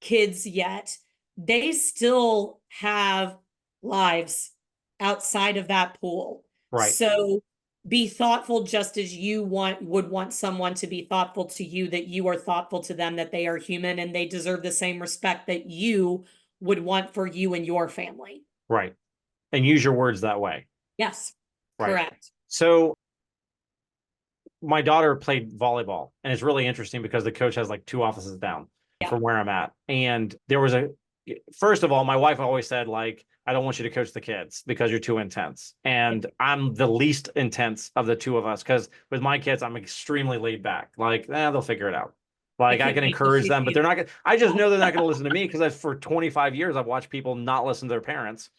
kids yet, they still have lives outside of that pool. Right. So be thoughtful, just as you would want someone to be thoughtful to you, that you are thoughtful to them, that they are human and they deserve the same respect that you would want for you and your family. Right. And use your words that way. Yes. Right. Correct. So my daughter played volleyball, and it's really interesting because the coach has like 2 offices down from where I'm at. And there was first of all, my wife always said, like, I don't want you to coach the kids because you're too intense. And I'm the least intense of the 2 of us, because with my kids, I'm extremely laid back. Like, they'll figure it out. Like, I can encourage them, but they're not gonna, I just know they're not going to listen to me, because for 25 years, I've watched people not listen to their parents.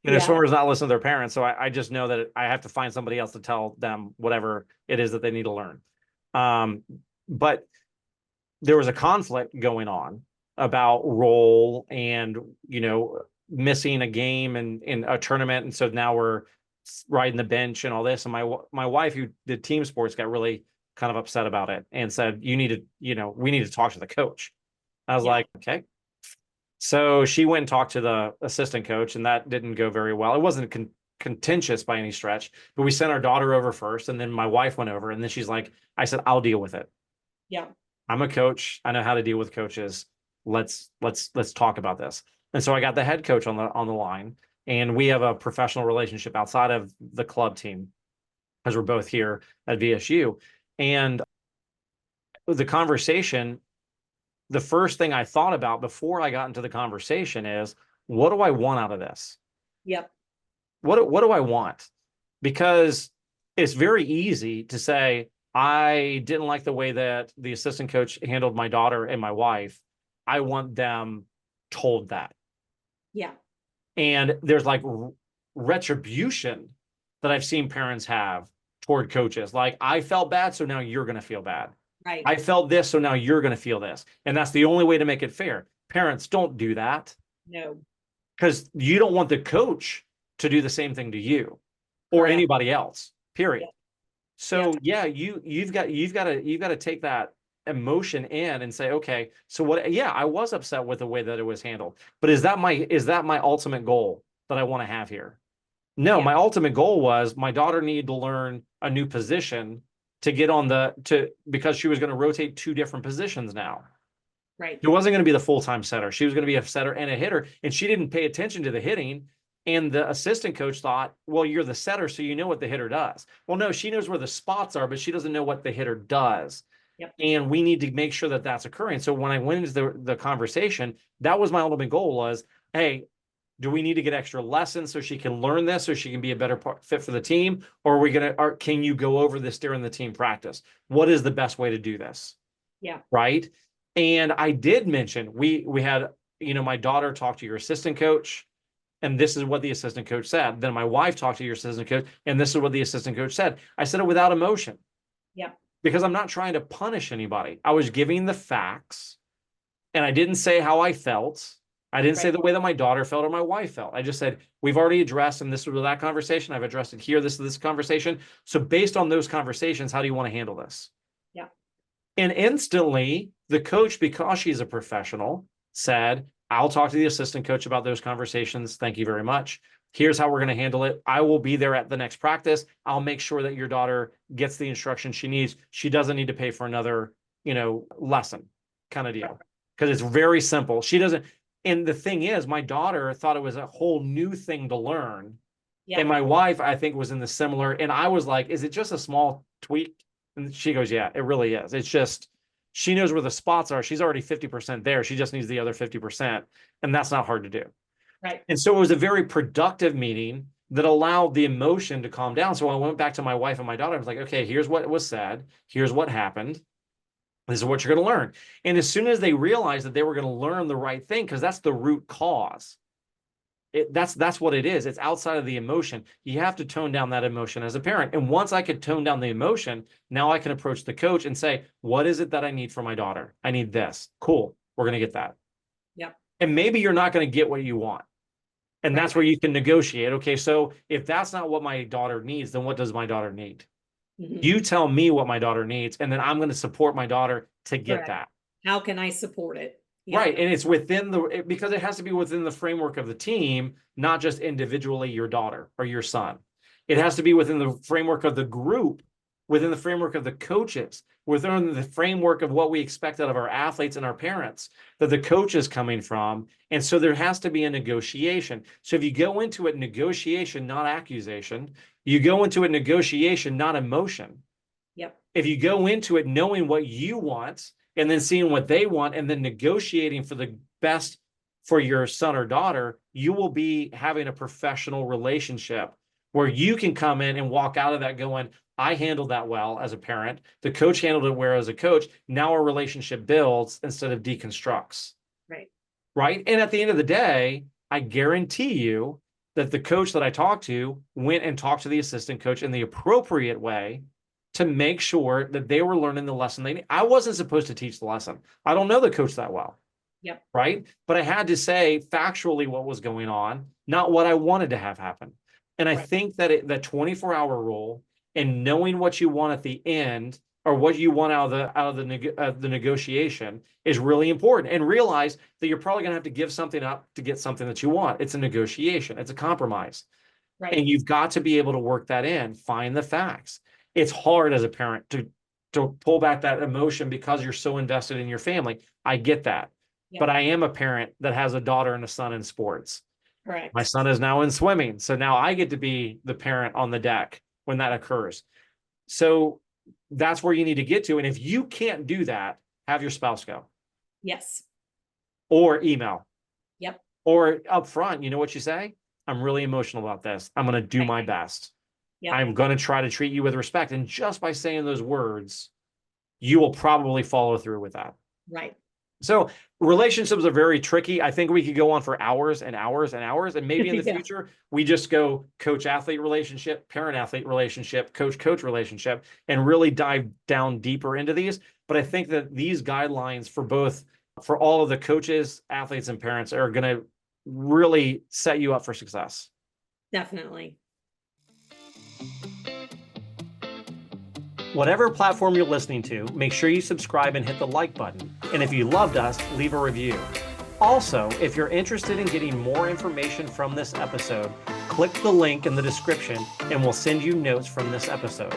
Swimmers not listen to their parents. So I just know that I have to find somebody else to tell them whatever it is that they need to learn. But there was a conflict going on about role and, missing a game and in a tournament. And so now we're riding the bench and all this. And my wife, who did team sports, got really kind of upset about it and said, we need to talk to the coach. I was like, okay. So she went and talked to the assistant coach, and that didn't go very well. It wasn't contentious by any stretch, but we sent our daughter over first, and then my wife went over, and then she's like, I said, I'll deal with it. Yeah. I'm a coach. I know how to deal with coaches. Let's talk about this. And so I got the head coach on the line, and we have a professional relationship outside of the club team, because we're both here at VSU. And the conversation, the first thing I thought about before I got into the conversation is, what do I want out of this? Yep. What do I want? Because it's very easy to say, I didn't like the way that the assistant coach handled my daughter and my wife. I want them told that. Yeah. And there's like retribution that I've seen parents have toward coaches. Like, I felt bad, so now you're going to feel bad. Right. I felt this, so now you're going to feel this. And that's the only way to make it fair. Parents, don't do that. No. Because you don't want the coach to do the same thing to you or anybody else, period. Yeah. So you've got to take that emotion in and say, okay, so what? Yeah, I was upset with the way that it was handled, but is that my ultimate goal that I want to have here? No, my ultimate goal was my daughter needed to learn a new position to get on because she was going to rotate 2 different positions now. Right. She wasn't going to be the full-time setter. She was going to be a setter and a hitter, and she didn't pay attention to the hitting. And the assistant coach thought, well, you're the setter, so you know what the hitter does. Well, no, she knows where the spots are, but she doesn't know what the hitter does. Yep. And we need to make sure that that's occurring. So when I went into the conversation, that was my ultimate goal was, hey, do we need to get extra lessons so she can learn this, so she can be a better fit for the team? Or can you go over this during the team practice? What is the best way to do this? Yeah. Right. And I did mention, we had my daughter talked to your assistant coach, and this is what the assistant coach said. Then my wife talked to your assistant coach, and this is what the assistant coach said. I said it without emotion. Yep. Because I'm not trying to punish anybody. I was giving the facts, and I didn't say how I felt. I didn't say the way that my daughter felt or my wife felt. I just said, we've already addressed, and this was that conversation. I've addressed it here. This is this conversation. So based on those conversations, how do you want to handle this? Yeah. And instantly, the coach, because she's a professional, said, I'll talk to the assistant coach about those conversations. Thank you very much. Here's how we're going to handle it. I will be there at the next practice. I'll make sure that your daughter gets the instruction she needs. She doesn't need to pay for another, lesson kind of deal, because it's very simple. She doesn't. And the thing is, my daughter thought it was a whole new thing to learn. Yeah. And my wife, I think, was in the similar. And I was like, is it just a small tweak? And she goes, yeah, it really is. It's just, she knows where the spots are. She's already 50% there. She just needs the other 50%. And that's not hard to do. Right. And so it was a very productive meeting that allowed the emotion to calm down. So I went back to my wife and my daughter. I was like, okay, here's what was said. Here's what happened. This is what you're going to learn. And as soon as they realized that they were going to learn the right thing, because that's the root cause. That's what it is. It's outside of the emotion. You have to tone down that emotion as a parent. And once I could tone down the emotion, now I can approach the coach and say, what is it that I need for my daughter? I need this. Cool. We're going to get that. Yep. And maybe you're not going to get what you want. And that's where you can negotiate. Okay, so if that's not what my daughter needs, then what does my daughter need? Mm-hmm. You tell me what my daughter needs, and then I'm going to support my daughter to get that. How can I support it? Yeah. Right. And it's within because it has to be within the framework of the team, not just individually your daughter or your son. It has to be within the framework of the group, within the framework of the coaches, within the framework of what we expect out of our athletes and our parents, that the coach is coming from. And so there has to be a negotiation. So if you go into it negotiation, not accusation, you go into it negotiation, not emotion. Yep. If you go into it knowing what you want and then seeing what they want and then negotiating for the best for your son or daughter, you will be having a professional relationship where you can come in and walk out of that going, I handled that well as a parent. The coach handled it well as a coach. Now our relationship builds instead of deconstructs. Right. And at the end of the day, I guarantee you that the coach that I talked to went and talked to the assistant coach in the appropriate way to make sure that they were learning the lesson they need. I wasn't supposed to teach the lesson. I don't know the coach that well. Yep. Right. But I had to say factually what was going on, not what I wanted to have happen. And I think that the 24-hour rule and knowing what you want at the end or what you want out of the negotiation is really important. And realize that you're probably going to have to give something up to get something that you want. It's a negotiation. It's a compromise. Right. And you've got to be able to work that in, find the facts. It's hard as a parent to pull back that emotion because you're so invested in your family. I get that. Yeah. But I am a parent that has a daughter and a son in sports. Correct. My son is now in swimming. So now I get to be the parent on the deck when that occurs. So that's where you need to get to. And if you can't do that, have your spouse go. Yes. Or email. Yep. Or up front, you know what you say? I'm really emotional about this. I'm going to do my best. Yep. I'm going to try to treat you with respect. And just by saying those words, you will probably follow through with that. Right. So relationships are very tricky. I think we could go on for hours and hours and hours. And maybe in the future, we just go coach-athlete relationship, parent-athlete relationship, coach-coach relationship, and really dive down deeper into these. But I think that these guidelines for all of the coaches, athletes, and parents are going to really set you up for success. Definitely. Whatever platform you're listening to, make sure you subscribe and hit the like button. And if you loved us, leave a review. Also, if you're interested in getting more information from this episode, click the link in the description and we'll send you notes from this episode.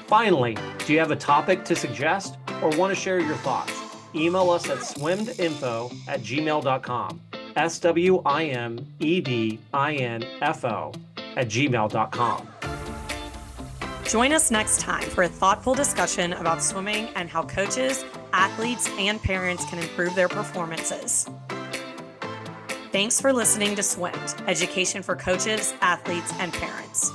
Finally, do you have a topic to suggest or want to share your thoughts? Email us at swimedinfo@gmail.com. swimedinfo@gmail.com. Join us next time for a thoughtful discussion about swimming and how coaches, athletes, and parents can improve their performances. Thanks for listening to Swimmed, education for coaches, athletes, and parents.